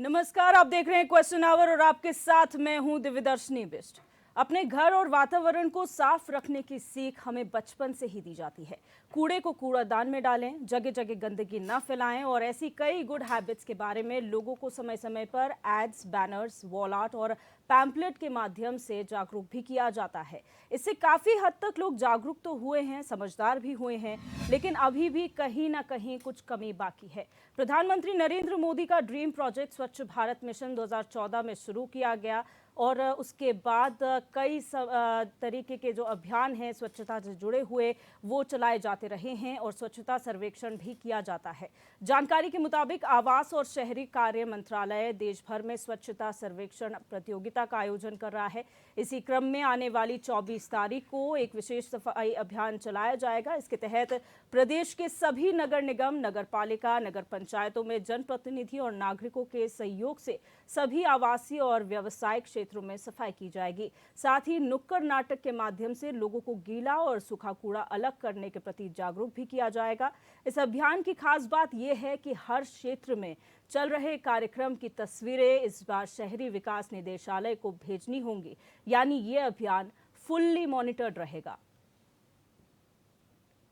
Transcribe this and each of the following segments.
नमस्कार, आप देख रहे हैं क्वेश्चन आवर और आपके साथ मैं हूं दिव्यदर्शनी बिष्ट। अपने घर और वातावरण को साफ रखने की सीख हमें बचपन से ही दी जाती है। कूड़े को कूड़ादान में डालें, जगह जगह गंदगी न फैलाएं और ऐसी कई गुड हैबिट्स के बारे में लोगों को समय समय पर एड्स, बैनर्स, वॉल आर्ट और पैम्पलेट के माध्यम से जागरूक भी किया जाता है। इससे काफी हद तक लोग जागरूक तो हुए हैं, समझदार भी हुए हैं, लेकिन अभी भी कहीं ना कहीं कुछ कमी बाकी है। प्रधानमंत्री नरेंद्र मोदी का ड्रीम प्रोजेक्ट स्वच्छ भारत मिशन 2014 में शुरू किया गया और उसके बाद कई तरीके के जो अभियान हैं स्वच्छता से जुड़े हुए वो चलाए जाते रहे हैं और स्वच्छता सर्वेक्षण भी किया जाता है। जानकारी के मुताबिक आवास और शहरी कार्य मंत्रालय देश भर में स्वच्छता सर्वेक्षण प्रतियोगिता का आयोजन कर रहा है। इसी क्रम में आने वाली 24 तारीख को एक विशेष सफाई अभियान चलाया जाएगा। इसके तहत प्रदेश के सभी नगर निगम, नगर पालिका, नगर पंचायतों में जनप्रतिनिधि और नागरिकों के सहयोग से सभी आवासीय और व्यावसायिक क्षेत्रों में सफाई की जाएगी। साथ ही नुक्कड़ नाटक के माध्यम से लोगों को गीला और सूखा कूड़ा अलग करने के प्रति जागरूक भी किया जाएगा। इस अभियान की खास बात यह है कि हर क्षेत्र में चल रहे कार्यक्रम की तस्वीरें इस बार शहरी विकास निदेशालय को भेजनी होंगी, यानी ये अभियान फुल्ली मॉनिटर्ड रहेगा।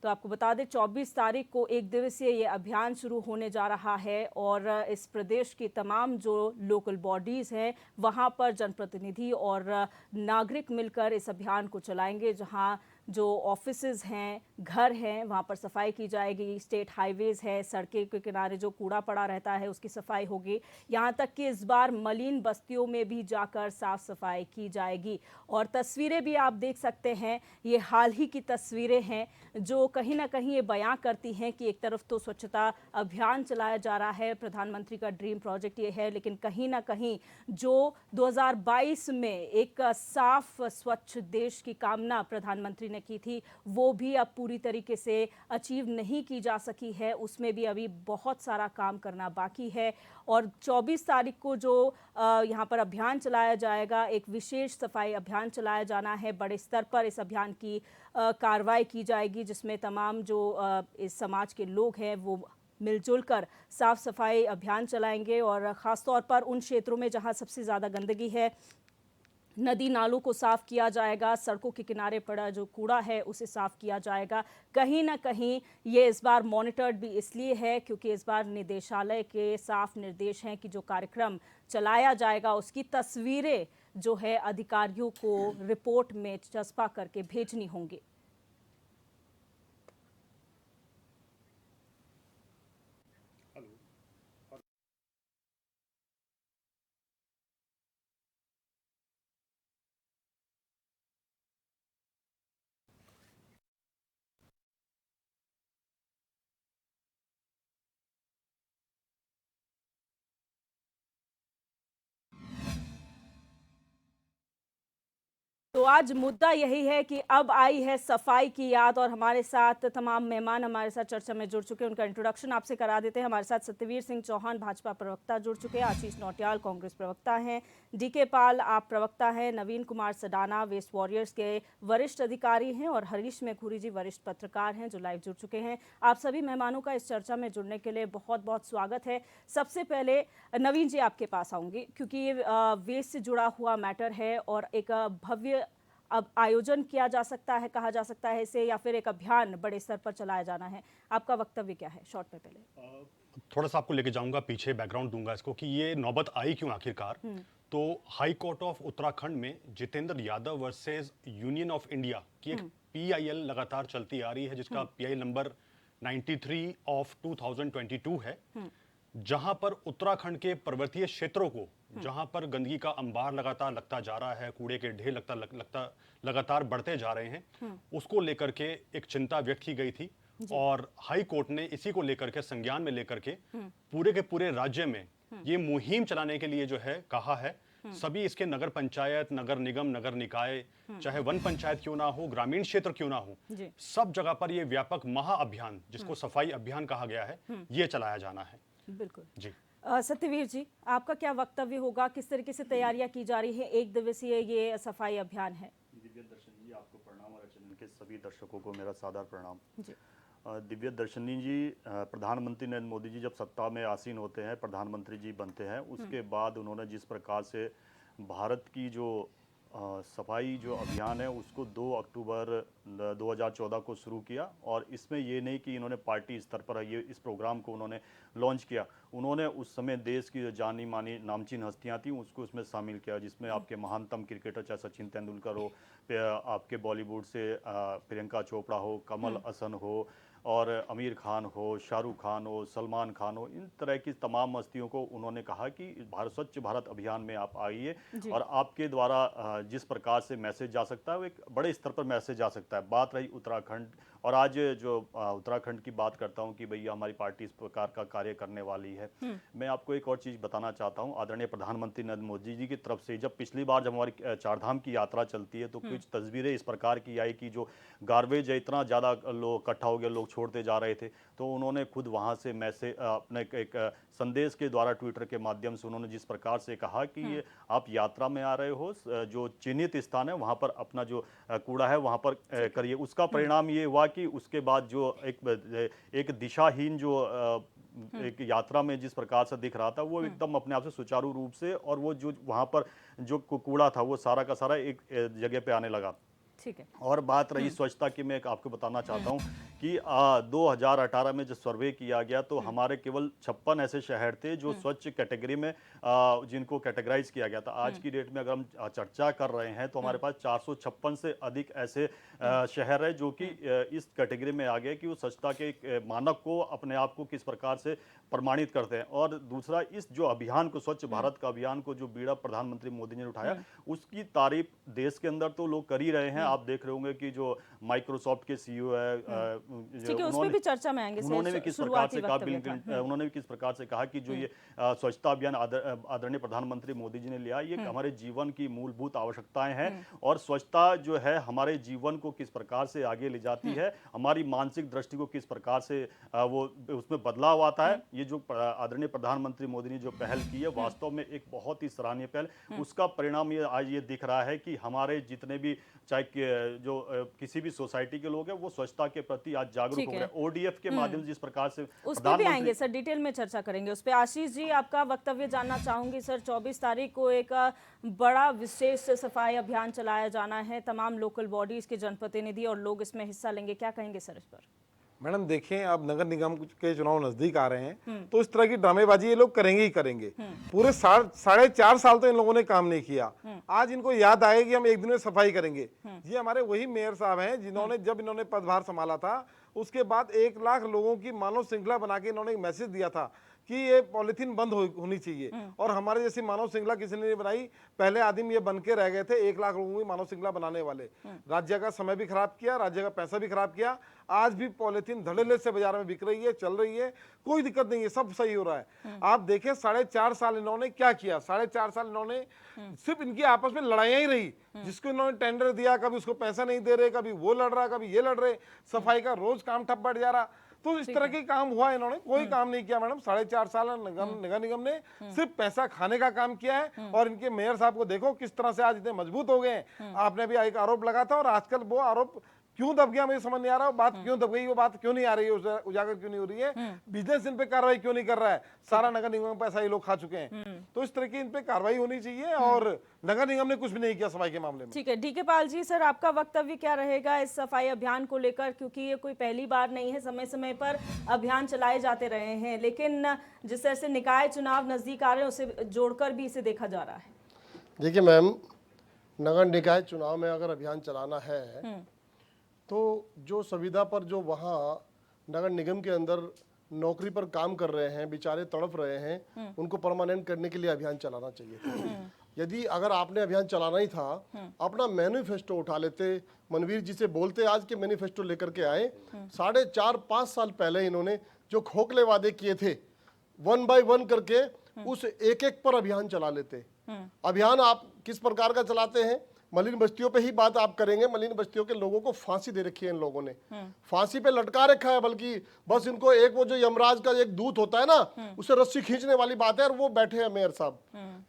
तो आपको बता दें 24 तारीख को एक दिवसीय ये अभियान शुरू होने जा रहा है और इस प्रदेश की तमाम जो लोकल बॉडीज़ हैं वहाँ पर जनप्रतिनिधि और नागरिक मिलकर इस अभियान को चलाएंगे। जहाँ जो ऑफिसेज हैं, घर हैं, वहाँ पर सफाई की जाएगी। स्टेट हाईवेज है, सड़कें के किनारे जो कूड़ा पड़ा रहता है उसकी सफाई होगी। यहाँ तक कि इस बार मलिन बस्तियों में भी जाकर साफ सफाई की जाएगी। और तस्वीरें भी आप देख सकते हैं, ये हाल ही की तस्वीरें हैं जो कहीं ना कहीं ये बयां करती हैं कि एक तरफ तो स्वच्छता अभियान चलाया जा रहा है, प्रधानमंत्री का ड्रीम प्रोजेक्ट ये है, लेकिन कहीं ना कहीं जो 2022 में एक साफ स्वच्छ देश की कामना प्रधानमंत्री ने की थी वो भी अब पूरी तरीके से अचीव नहीं की जा सकी है। उसमें भी अभी बहुत सारा काम करना बाकी है। और 24 तारीख को जो यहाँ पर अभियान चलाया जाएगा, एक विशेष सफाई अभियान चलाया जाना है। बड़े स्तर पर इस अभियान की कार्रवाई की जाएगी जिसमें तमाम जो इस समाज के लोग हैं वो मिलजुल कर साफ सफाई अभियान चलाएंगे और ख़ासतौर पर उन क्षेत्रों में जहां सबसे ज़्यादा गंदगी है, नदी नालों को साफ किया जाएगा, सड़कों के किनारे पड़ा जो कूड़ा है उसे साफ किया जाएगा। कहीं ना कहीं ये इस बार मॉनिटर्ड भी इसलिए है क्योंकि इस बार निदेशालय के साफ निर्देश हैं कि जो कार्यक्रम चलाया जाएगा उसकी तस्वीरें जो है अधिकारियों को रिपोर्ट में चस्पा करके भेजनी होंगी। तो आज मुद्दा यही है कि अब आई है सफाई की याद और हमारे साथ तमाम मेहमान हमारे साथ चर्चा में जुड़ चुके हैं। उनका इंट्रोडक्शन आपसे करा देते हैं। हमारे साथ सत्यवीर सिंह चौहान भाजपा प्रवक्ता जुड़ चुके हैं, आशीष नौटियाल कांग्रेस प्रवक्ता हैं, डीके पाल आप प्रवक्ता हैं, नवीन कुमार सडाना वेस्ट वॉरियर्स के वरिष्ठ अधिकारी हैं और हरीश मेघूरी जी वरिष्ठ पत्रकार हैं जो लाइव जुड़ चुके हैं। आप सभी मेहमानों का इस चर्चा में जुड़ने के लिए बहुत बहुत स्वागत है। सबसे पहले नवीन जी आपके पास आऊंगी क्योंकि ये वेस्ट से जुड़ा हुआ मैटर है और एक भव्य अब आयोजन किया जा सकता है, कहा जा सकता है इसे, या फिर एक अभियान बड़े स्तर पर चलाया जाना है। आपका वक्तव्य क्या है शॉर्ट में? पहले थोड़ा सा आपको लेके जाऊंगा पीछे, बैकग्राउंड दूंगा इसको कि ये नौबत आई क्यों आखिरकार। तो हाई कोर्ट ऑफ उत्तराखंड में Jitendra Yadav versus union of India की एक पीआईएल लगातार चलती आ रही है जिसका पीआईएल नंबर 93 ऑफ 2022 है, जहां पर उत्तराखंड के पर्वतीय क्षेत्रों को जहां पर गंदगी का अंबार लगातार लगता जा रहा है, कूड़े के ढेर लगातार बढ़ते जा रहे हैं, उसको लेकर के एक चिंता व्यक्त की गई थी और हाई कोर्ट ने इसी को लेकर के संज्ञान में लेकर के पूरे राज्य में ये मुहिम चलाने के लिए जो है कहा है। सभी इसके नगर पंचायत, नगर निगम, नगर निकाय, चाहे वन पंचायत क्यों ना हो, ग्रामीण क्षेत्र क्यों ना हो, सब जगह पर ये व्यापक महाअभियान जिसको सफाई अभियान कहा गया है ये चलाया जाना है। बिल्कुल जी। सत्यवीर जी, आपका क्या वक्तव्य होगा? किस तरीके से तैयारियां की जा रही है? एक दिवसीय ये सफाई अभियान है। दिव्य दर्शन जी, आपको प्रणाम और चैनल के सभी दर्शकों को मेरा सादर प्रणाम जी। दिव्य दर्शनी जी, प्रधानमंत्री नरेंद्र मोदी जी जब सत्ता में आसीन होते हैं, प्रधानमंत्री जी बनते हैं, उसके बाद उन्होंने जिस प्रकार से भारत की जो सफाई जो अभियान है उसको 2 अक्टूबर 2014 को शुरू किया। और इसमें ये नहीं कि इन्होंने पार्टी स्तर पर ये इस प्रोग्राम को उन्होंने लॉन्च किया, उन्होंने उस समय देश की जो जानी मानी नामचीन हस्तियां थीं उसको उसमें शामिल किया, जिसमें आपके महानतम क्रिकेटर चाहे सचिन तेंदुलकर हो, आपके बॉलीवुड से प्रियंका चोपड़ा हो, कमल हसन हो, और आमिर खान हो, शाहरुख खान हो, सलमान खान हो, इन तरह की तमाम हस्तियों को उन्होंने कहा कि भारत स्वच्छ भारत अभियान में आप आइए और आपके द्वारा जिस प्रकार से मैसेज जा सकता है वो एक बड़े स्तर पर मैसेज जा सकता है। बात रही उत्तराखंड, और आज जो उत्तराखंड की बात करता हूं कि भैया हमारी पार्टी इस प्रकार का कार्य करने वाली है। मैं आपको एक और चीज़ बताना चाहता हूं, आदरणीय प्रधानमंत्री नरेंद्र मोदी जी की तरफ से जब पिछली बार जब हमारी चारधाम की यात्रा चलती है तो कुछ तस्वीरें इस प्रकार की आई कि जो गार्बेज है इतना ज़्यादा लोग इकट्ठा हो गए, लोग छोड़ते जा रहे थे, तो उन्होंने खुद वहाँ से मैसेज अपने एक संदेश के द्वारा ट्विटर के माध्यम से उन्होंने जिस प्रकार से कहा कि ये आप यात्रा में आ रहे हो, जो चिन्हित स्थान है वहाँ पर अपना जो कूड़ा है वहाँ पर करिए। उसका परिणाम ये हुआ कि उसके बाद जो एक दिशाहीन जो एक यात्रा में जिस प्रकार से दिख रहा था वो एकदम अपने आप से सुचारू रूप से, और वो जो वहाँ पर जो कूड़ा था वो सारा का सारा एक जगह पे आने लगा। ठीक है। और बात रही स्वच्छता की, मैं आपको बताना चाहता हूँ कि 2018 में जब सर्वे किया गया तो हमारे केवल 56 ऐसे शहर थे जो स्वच्छ कैटेगरी में जिनको कैटेगराइज किया गया था। आज की डेट में अगर हम चर्चा कर रहे हैं तो हमारे पास 456 से अधिक ऐसे शहर है जो कि इस कैटेगरी में आ गए कि वो स्वच्छता के मानक को अपने आप को किस प्रकार से प्रमाणित करते हैं। और दूसरा, इस जो अभियान को, स्वच्छ भारत का अभियान को जो बीड़ा प्रधानमंत्री मोदी ने उठाया उसकी तारीफ देश के अंदर तो लोग कर ही रहे हैं। आप देख रहे होंगे कि जो माइक्रोसॉफ्ट के सीईओ है, उस पे भी चर्चा में आएंगे, उन्होंने भी किस प्रकार से कहा, उन्होंने भी किस प्रकार से कहा कि जो ये स्वच्छता अभियान आदरणीय प्रधानमंत्री मोदी जी ने लिया, ये हमारे जीवन की मूलभूत आवश्यकताएं हैं। और स्वच्छता जो है हमारे जीवन को किस प्रकार से आगे ले जाती है, हमारी मानसिक दृष्टि को किस प्रकार से वो उसमें बदलाव आता है। ये जो आदरणीय प्रधानमंत्री मोदी ने जो पहल की है वास्तव में एक बहुत ही सराहनीय पहल, उसका परिणाम ये आज ये दिख रहा है कि हमारे जितने भी चाहे जो किसी भी सोसाइटी के लोग हैं वो स्वच्छता के प्रति आज जागरूक हो गए। ओडीएफ के माध्यम से जिस प्रकार से उस पर भी आएंगे सर, डिटेल में चर्चा करेंगे उस पर। आशीष जी, आपका वक्तव्य जानना चाहूंगी सर। 24 तारीख को एक बड़ा विशेष सफाई अभियान चलाया जाना है, तमाम लोकल बॉडीज के जनप्रतिनिधि और लोग इसमें हिस्सा लेंगे, क्या कहेंगे सर इस पर? मैडम देखिए, अब नगर निगम के चुनाव नजदीक आ रहे हैं तो इस तरह की ड्रामेबाजी ये लोग करेंगे ही करेंगे। पूरे 4.5 साल तो इन लोगों ने काम नहीं किया, आज इनको याद आए कि हम एक दिन में सफाई करेंगे। ये हमारे वही मेयर साहब हैं जिन्होंने जब इन्होंने पदभार संभाला था उसके बाद 1 लाख लोगों की मानव श्रृंखला बना के इन्होंने एक मैसेज दिया था कि ये पॉलिथीन बंद होनी चाहिए। और हमारे जैसी मानव श्रृंखला किसी ने नहीं बनाई, पहले आदमी ये बन के रह गए थे 1 लाख लोगों की मानव श्रृंखला बनाने वाले। राज्य का समय भी खराब किया, राज्य का पैसा भी खराब किया। आज भी पॉलिथीन धड़ल्ले से बाजार में बिक रही है, चल रही है, कोई दिक्कत नहीं है, सब सही हो रहा है। आप देखें 4.5 साल इन्होंने क्या किया। 4.5 साल इन्होंने सिर्फ इनकी आपस में लड़ाइयां ही रही, जिसको इन्होंने टेंडर दिया कभी उसको पैसा नहीं दे रहे, कभी वो लड़ रहा, कभी ये लड़ रहे, सफाई का रोज काम ठप बढ़ जा रहा। तो इस तरह के काम हुआ, इन्होंने कोई काम नहीं किया मैडम। 4.5 साल नगर निगम ने सिर्फ पैसा खाने का काम किया है। और इनके मेयर साहब को देखो किस तरह से आज इतने मजबूत हो गए हैं। आपने भी एक आरोप लगा था और आजकल वो आरोप क्यों दब गया मुझे समझ नहीं आ रहा। बात क्यों दब गई, वो बात क्यों नहीं आ रही है, उजागर क्यों नहीं हो रही है, बिजनेस इन पे कार्रवाई क्यों नहीं कर रहा है। सारा नगर निगम पैसा ये लोग खा चुके हैं। तो इस तरह की इन पे कार्रवाई होनी चाहिए और नगर निगम ने कुछ भी नहीं किया सफाई के मामले में। ठीक है, डीके पाल जी सर, आपका वक्तव्य क्या रहेगा इस सफाई अभियान को लेकर, क्योंकि ये कोई पहली बार नहीं है, समय समय पर अभियान चलाए जाते रहे हैं, लेकिन जिस तरह से निकाय चुनाव नजदीक आ रहे हैं उसे जोड़कर भी इसे देखा जा रहा है। देखिए मैम, नगर निकाय चुनाव में अगर अभियान चलाना है तो जो संविदा पर जो वहाँ नगर निगम के अंदर नौकरी पर काम कर रहे हैं, बेचारे तड़प रहे हैं, उनको परमानेंट करने के लिए अभियान चलाना चाहिए। यदि अगर आपने अभियान चलाना ही था, अपना मैनिफेस्टो उठा लेते, मनवीर जी से बोलते आज के मैनिफेस्टो लेकर के आए। 4.5-5 साल पहले इन्होंने जो खोखले वादे किए थे 1 by 1 करके उस एक पर अभियान चला लेते। अभियान आप किस प्रकार का चलाते हैं, मलिन बस्तियों पे ही बात आप करेंगे। मलिन बस्तियों के लोगों को फांसी दे रखी है इन लोगों ने, फांसी पे लटका रखा है। बल्कि बस इनको एक वो जो यमराज का एक दूत होता है ना, उसे रस्सी खींचने वाली बात है और वो बैठे हैं मेयर साहब।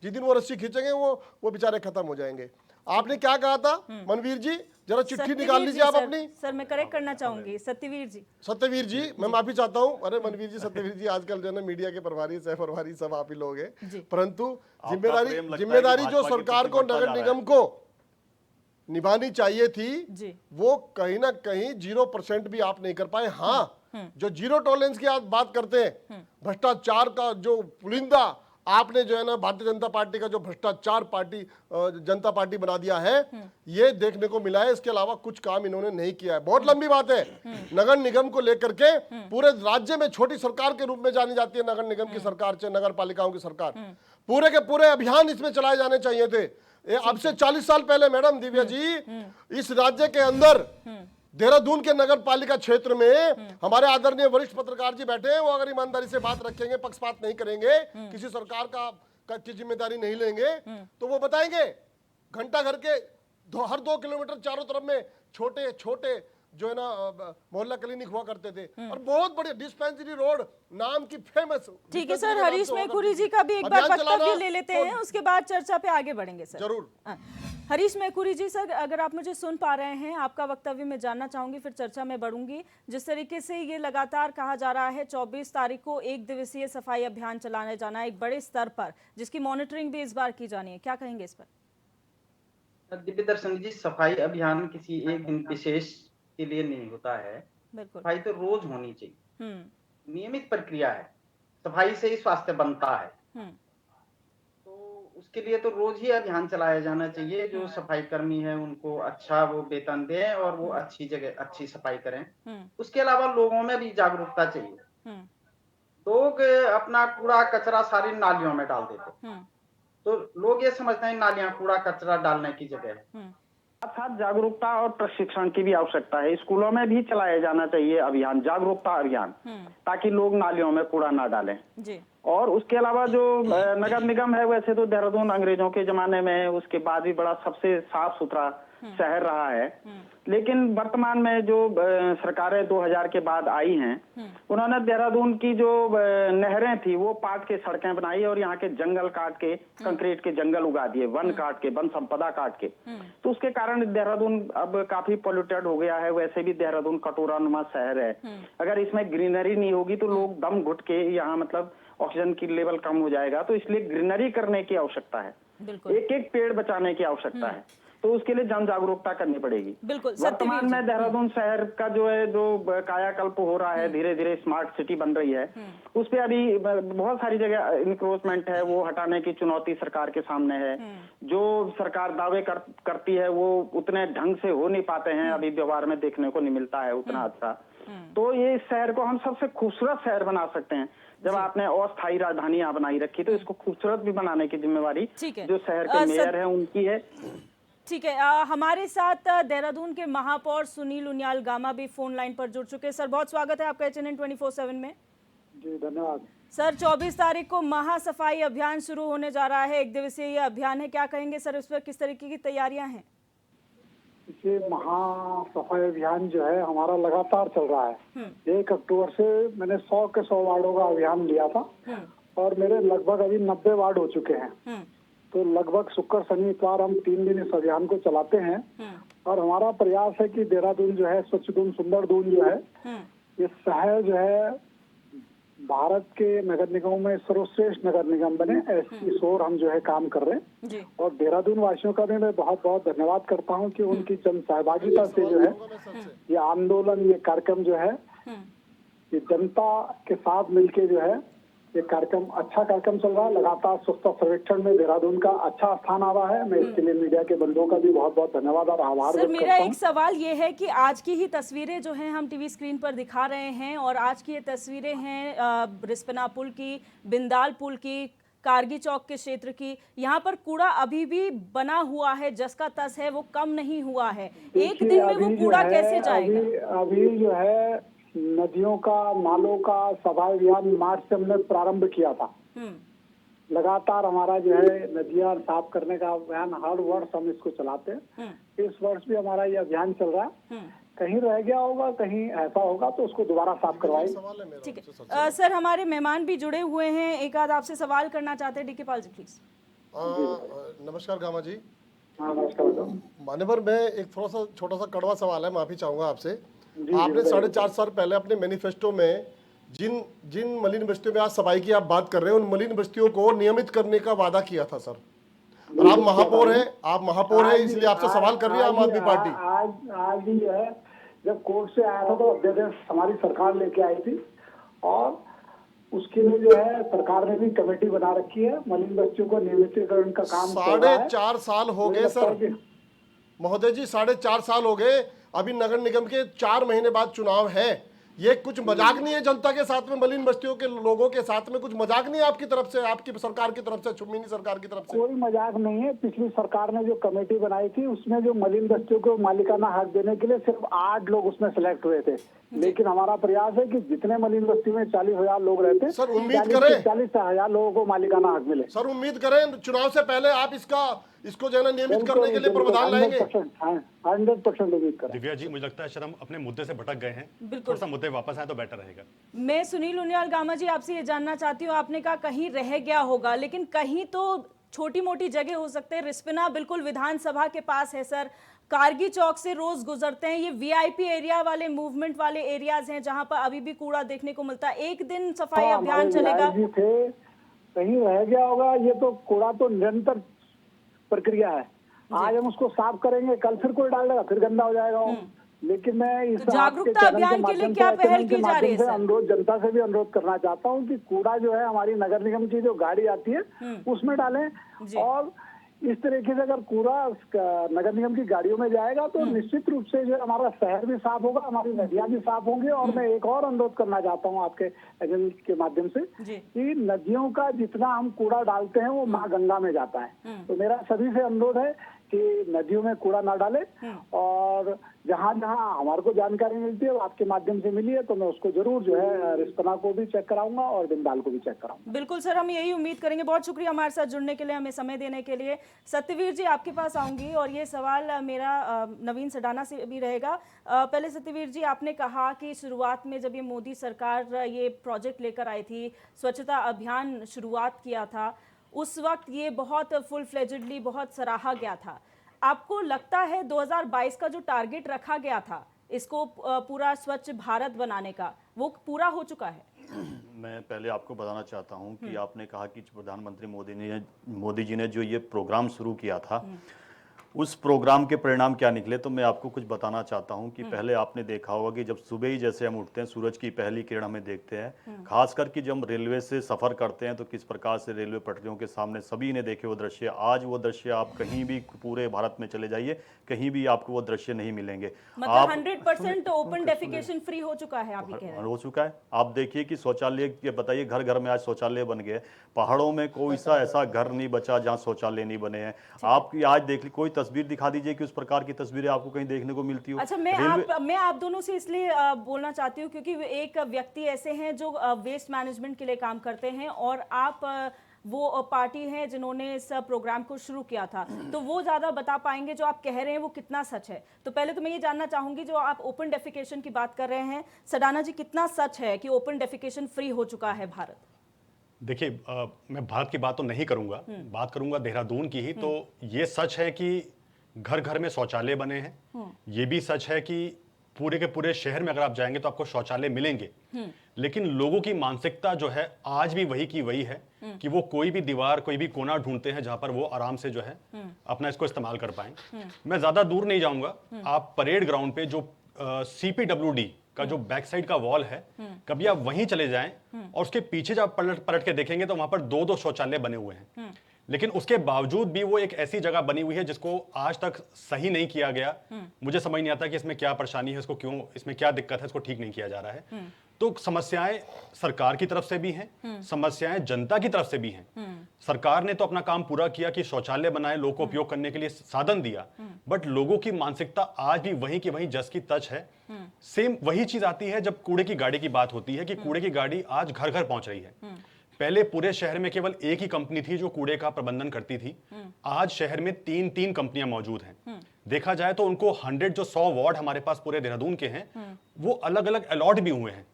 जिस दिन वो रस्सी खींचेंगे वो बेचारे खत्म हो जाएंगे। आपने क्या कहा था मनवीर जी, जरा चिट्ठी निकाल लीजिए आप अपनी। सर मैं करेक्ट करना चाहूंगी, सत्यवीर जी। सत्यवीर जी, मैं माफी चाहता हूँ। अरे मनवीर जी, सत्यवीर जी आजकल जो है ना मीडिया के प्रभारी, सह प्रभारी सब आप ही लोग हैं, परंतु जिम्मेदारी जो सरकार को नगर निगम को निभानी चाहिए थी वो कहीं ना कहीं 0% भी आप नहीं कर पाए। हाँ, जो जीरो टॉलरेंस की आप बात करते हैं, भ्रष्टाचार का जो पुलिंदा आपने जो है ना भारतीय जनता पार्टी का जो भ्रष्टाचार पार्टी जनता पार्टी बना दिया है, ये देखने को मिला है। इसके अलावा कुछ काम इन्होंने नहीं किया है। बहुत लंबी बात है। नगर निगम को लेकर के पूरे राज्य में छोटी सरकार के रूप में जानी जाती है नगर निगम की सरकार, चाहे नगर पालिकाओं की सरकार। पूरे के पूरे अभियान इसमें चलाए जाने चाहिए थे। अब से 40 साल पहले मैडम दिव्या जी, इस राज्य के अंदर देहरादून के नगर पालिका क्षेत्र में हमारे आदरणीय वरिष्ठ पत्रकार जी बैठे हैं, वो अगर ईमानदारी से बात रखेंगे, पक्षपात नहीं करेंगे, किसी सरकार की जिम्मेदारी नहीं लेंगे, तो वो बताएंगे घंटा घर के हर 2 किलोमीटर चारों तरफ में छोटे छोटे जो है ना मोहल्ला क्लिनिक हुआ करते थे, और बहुत बड़े डिस्पेंसरी रोड नाम की फेमस। ठीक है सर, हरीश मेखुरी जी का भी एक बार वक्तव्य ले लेते हैं, उसके बाद चर्चा पे आगे बढ़ेंगे सर। जरूर। हरीश मेखुरी जी, सर अगर आप मुझे सुन पा रहे हैं, आपका वक्तव्य मैं जानना चाहूंगी, फिर चर्चा में बढ़ूंगी। जिस तरीके से ये लगातार कहा जा रहा है 24 तारीख को 1 दिवसीय सफाई अभियान चलाने जाना है एक बड़े स्तर पर, जिसकी मॉनिटरिंग भी इस बार की जानी है, क्या कहेंगे इस पर? दिव्य दर्शन जी, सफाई अभियान किसी एक दिन विशेष के लिए नहीं होता है। सफाई तो रोज होनी चाहिए, नियमित प्रक्रिया है। सफाई से ही स्वास्थ्य बनता है, तो उसके लिए तो रोज ही अभियान चलाया जाना चाहिए। जो सफाई कर्मी है उनको अच्छा वो वेतन दें और वो अच्छी जगह अच्छी सफाई करें। उसके अलावा लोगों में भी जागरूकता चाहिए। लोग अपना कूड़ा कचरा सारी नालियों में डाल देते हैं, तो लोग ये समझते हैं नालियां कूड़ा कचरा डालने की जगह है। साथ जागरूकता और प्रशिक्षण की भी आवश्यकता है। स्कूलों में भी चलाया जाना चाहिए अभियान, जागरूकता अभियान, ताकि लोग नालियों में कूड़ा ना डालें जी। और उसके अलावा जो नगर निगम है, वैसे तो देहरादून अंग्रेजों के जमाने में उसके बाद भी बड़ा सबसे साफ सुथरा शहर रहा है, लेकिन वर्तमान में जो सरकारें 2000 के बाद आई हैं, उन्होंने देहरादून की जो नहरें थी वो पाट के सड़कें बनाई और यहाँ के जंगल काट के कंक्रीट के जंगल उगा दिए, वन काट के, वन संपदा काट के। तो उसके कारण देहरादून अब काफी पोल्यूटेड हो गया है। वैसे भी देहरादून कटोरानुमा शहर है, अगर इसमें ग्रीनरी नहीं होगी तो लोग दम घुट के यहाँ मतलब ऑक्सीजन की लेवल कम हो जाएगा। तो इसलिए ग्रीनरी करने की आवश्यकता है, एक एक पेड़ बचाने की आवश्यकता है, तो उसके लिए जन जागरूकता करनी पड़ेगी। बिल्कुल। वर्तमान में देहरादून शहर का जो है जो कायाकल्प हो रहा है, धीरे धीरे स्मार्ट सिटी बन रही है, उस पे अभी बहुत सारी जगह इंक्रोचमेंट है, वो हटाने की चुनौती सरकार के सामने है। जो सरकार दावे करती है वो उतने ढंग से हो नहीं पाते हैं, अभी व्यवहार में देखने को नहीं मिलता है उतना अच्छा। तो ये शहर को हम सबसे खूबसूरत शहर बना सकते हैं। जब आपने अस्थायी राजधानी यहाँ बनाई रखी, तो इसको खूबसूरत भी बनाने की जिम्मेवारी जो शहर के मेयर है उनकी है। ठीक है, हमारे साथ देहरादून के महापौर सुनील उनियाल गामा भी फोन लाइन पर जुड़ चुके हैं। सर बहुत स्वागत है आपका HNN 24/7 में। जी धन्यवाद सर। 24 तारीख को महासफाई अभियान शुरू होने जा रहा है, 1 दिवसीय ये अभियान है, क्या कहेंगे सर इस पर, किस तरीके की तैयारियां हैं? ये महासफाई अभियान जो है हमारा लगातार चल रहा है। 1 अक्टूबर से मैंने 100 के 100 वार्डों का अभियान लिया था और मेरे लगभग अभी 90 वार्ड हो चुके हैं। तो लगभग शुक्र शनि इतवार हम 3 दिन इस अभियान को चलाते हैं और हमारा प्रयास है कि देहरादून जो है स्वच्छ दून सुंदर दून जो है, ये शहर जो है भारत के नगर निगमों में सर्वश्रेष्ठ नगर निगम बने, ऐसी ओर हम जो है काम कर रहे हैं। और देहरादून वासियों का भी मैं बहुत बहुत धन्यवाद करता हूं कि उनकी जन सहभागिता से जो है ये आंदोलन, ये कार्यक्रम जो है, ये जनता के साथ मिलके जो है ये कार्यक्रम, अच्छा कार्यक्रम चल रहा है। लगातार स्वच्छता सर्वेक्षण में देहरादून का अच्छा स्थान आ रहा है। मैं इसके लिए मीडिया के बंधुओं का भी बहुत बहुत धन्यवाद और आभार व्यक्त करता हूं। मेरा एक सवाल ये है कि आज की ही तस्वीरें जो हैं हम टीवी स्क्रीन पर दिखा रहे हैं, और आज की ये तस्वीरें हैं रिस्पना पुल की, बिंदाल पुल की, कारगी चौक के क्षेत्र की। यहाँ पर कूड़ा अभी भी बना हुआ है, जस का तस है, वो कम नहीं हुआ है। एक दिन में वो कूड़ा कैसे जाएगा? अभी जो है नदियों का, नालों का सफाई अभियान मार्च से हमने प्रारंभ किया था। लगातार हमारा जो है नदियां साफ करने का अभियान हर वर्ष हम इसको चलाते हैं। इस वर्ष भी हमारा ये अभियान चल रहा है। कहीं रह गया होगा, कहीं ऐसा होगा तो उसको दोबारा साफ करवाएंगे। ठीक है सर, हमारे मेहमान भी जुड़े हुए हैं, एक आध आपसे सवाल करना चाहते हैं। डीके पाल जी प्लीज। नमस्कार गामा जी। हाँ नमस्कार। मान्यवर, मैं एक थोड़ा सा छोटा सा कड़वा सवाल है, माफी चाहूंगा आपसे। आपने 4.5 साल पहले अपने मैनिफेस्टो में जिन जिन मलिन बस्तियों में आज सफाई की आप बात कर रहे हैं, उन मलिन बस्तियों को नियमित करने का वादा किया था सर। और आप महापौर हैं, इसलिए आपसे सवाल कर रही है आम आदमी पार्टी। आज भी जो है, जब कोर्ट से आया था तो अध्यादेश हमारी सरकार लेके आई थी और उसके लिए जो है सरकार ने भी कमेटी बना रखी है, मलिन बस्तियों को नियमितीकरण का काम चल रहा है। 4.5 साल हो गए सर महोदय जी, 4.5 साल हो गए। अभी नगर निगम के 4 महीने बाद चुनाव है। ये कुछ मजाक नहीं है जनता के साथ में, मलिन बस्तियों के लोगों के साथ में? कुछ मजाक नहीं है आपकी तरफ से, आपकी सरकार की तरफ से, छुम्मिनी सरकार की तरफ से? कोई मजाक नहीं है। पिछली सरकार ने जो कमेटी बनाई थी उसमें जो मलिन बस्तियों को मालिकाना हक देने के लिए सिर्फ 8 लोग उसमें सिलेक्ट हुए थे, लेकिन हमारा प्रयास है कि जितने मलिन बस्ती में 40,000 लोग रहते हैं, सर उम्मीद करें 40,000 लोगों को मालिकाना हक मिले। सर उम्मीद करें चुनाव से पहले आप इसको जो है ना नियमित करने के लिए प्रावधान लाएंगे। 100% उम्मीद करें। दिव्या जी, मुझे लगता है शायद हम अपने मुद्दे से भटक गए हैं, थोड़ा सा मुद्दे वापस आए तो बेटर रहेगा। मैं सुनील उनियाल गामा जी आपसे ये जानना चाहती हूँ, आपने कहा कहीं रह गया होगा, लेकिन कहीं तो छोटी मोटी जगह हो सकते हैं। रिस्पना बिल्कुल विधानसभा के पास है सर, कारगी चौक से रोज गुजरते हैं, ये वीआईपी एरिया वाले, मूवमेंट वाले एरियाज हैं जहां पर अभी भी कूड़ा देखने को मिलता है। एक दिन सफाई अभियान चलेगा, कहीं रह गया होगा? ये तो कूड़ा तो निरंतर प्रक्रिया है। आज हम उसको साफ करेंगे, कल फिर कोई डाल देगा, फिर गंदा हो जाएगा। लेकिन मैं इस जागरूकता अभियान के लिए क्या पहल की जा रही है? अनुरोध, जनता से भी अनुरोध करना चाहता हूँ कि कूड़ा जो है हमारी नगर निगम की जो गाड़ी आती है उसमें डालें, और इस तरीके से अगर कूड़ा नगर निगम की गाड़ियों में जाएगा तो निश्चित रूप से जो हमारा शहर भी साफ होगा, हमारी नदियां भी साफ होंगी। और मैं एक और अनुरोध करना चाहता हूं आपके एजेंसी के माध्यम से कि नदियों का जितना हम कूड़ा डालते हैं वो माँ गंगा में जाता है। तो मेरा सभी से अनुरोध है कि नदियों में कूड़ा ना डाले, और जहां जहां हमारे को जानकारी मिलती है वो आपके माध्यम से मिली है तो मैं उसको जरूर जो है रिस्पना को भी चेक कराऊंगा और बिंदाल को भी चेक कराऊंगा। बिल्कुल सर, हम यही उम्मीद करेंगे। बहुत शुक्रिया हमारे साथ जुड़ने के लिए, हमें समय देने के लिए। सत्यवीर जी आपके पास आऊंगी और ये सवाल मेरा नवीन सडाना से भी रहेगा। पहले सत्यवीर जी, आपने कहा कि शुरुआत में जब ये मोदी सरकार ये प्रोजेक्ट लेकर आई थी, स्वच्छता अभियान शुरुआत किया था, उस वक्त ये बहुत फुल फ्लेजेडली बहुत सराहा गया था। आपको लगता है 2022 का जो टारगेट रखा गया था इसको पूरा स्वच्छ भारत बनाने का, वो पूरा हो चुका है? मैं पहले आपको बताना चाहता हूं कि आपने कहा कि प्रधानमंत्री मोदी जी ने जो ये प्रोग्राम शुरू किया था उस प्रोग्राम के परिणाम क्या निकले, तो मैं आपको कुछ बताना चाहता हूं कि पहले आपने देखा होगा कि जब सुबह ही जैसे हम उठते हैं, सूरज की पहली किरण हमें देखते हैं, खास करके जब हम रेलवे से सफ़र करते हैं तो किस प्रकार से रेलवे पटरियों के सामने सभी ने देखे वो दृश्य। आज वो दृश्य आप कहीं भी पूरे भारत में चले जाइए, कहीं भी आपको वो दृश्य नहीं मिलेंगे। मतलब 100% ओपन डेफिकेशन फ्री हो चुका है, आप ही कह रहे हैं? हो चुका है। आप देखिए कि शौचालय, ये बताइए, घर घर में आज शौचालय बन गए। पहाड़ों में कोई सा ऐसा घर नहीं बचा जहाँ शौचालय नहीं बने हैं। आप आज देख ली, कोई तस्वीर दिखा दीजिए कि उस प्रकार की तस्वीरें आपको कहीं देखने को मिलती हो। अच्छा, मैं आप दोनों से इसलिए बोलना चाहती हूँ क्योंकि एक व्यक्ति ऐसे हैं जो वेस्ट मैनेजमेंट के लिए काम करते हैं और आप वो पार्टी है जिन्होंने इस प्रोग्राम को शुरू किया था, तो वो ज्यादा बता पाएंगे जो आप कह रहे हैं वो कितना सच है। तो पहले तो मैं ये जानना चाहूंगी, जो आप ओपन डेफिकेशन की बात कर रहे हैं, सडाना जी, कितना सच है कि ओपन डेफिकेशन फ्री हो चुका है भारत? देखिए, मैं भारत की बात तो नहीं करूंगा, बात करूंगा देहरादून की ही। तो ये सच है कि घर घर में शौचालय बने हैं। ये भी सच है कि पूरे के पूरे शहर में अगर आप जाएंगे तो आपको शौचालय मिलेंगे। लेकिन लोगों की मानसिकता जो है आज भी वही की वही है कि वो कोई भी दीवार, कोई भी कोना ढूंढते हैं जहां पर वो आराम से जो है अपना इसको इस्तेमाल कर पाएं। मैं ज्यादा दूर नहीं जाऊंगा, आप परेड ग्राउंड पे जो CPWD का जो बैक साइड का वॉल है, कभी आप वहीं चले जाएं और उसके पीछे जब पलट के देखेंगे तो वहां पर 2-2 शौचालय बने हुए हैं। लेकिन उसके बावजूद भी वो एक ऐसी जगह बनी हुई है जिसको आज तक सही नहीं किया गया। मुझे समझ नहीं आता कि इसमें क्या परेशानी है, इसको क्यों, इसमें क्या दिक्कत है, इसको ठीक नहीं किया जा रहा है। तो समस्याएं सरकार की तरफ से भी हैं, समस्याएं जनता की तरफ से भी हैं। सरकार ने तो अपना काम पूरा किया कि शौचालय बनाए, लोगों को उपयोग करने के लिए साधन दिया, बट लोगों की मानसिकता आज भी वहीं की वहीं जस की तच है। सेम वही चीज आती है जब कूड़े की गाड़ी की बात होती है कि कूड़े की गाड़ी आज घर घर पहुंच रही है। पहले पूरे शहर में केवल एक ही कंपनी थी जो कूड़े का प्रबंधन करती थी। आज शहर में 3 कंपनियां मौजूद हैं। देखा जाए तो उनको 100 वार्ड हमारे पास पूरे देहरादून के हैं, वो अलग अलग अलॉट भी हुए हैं।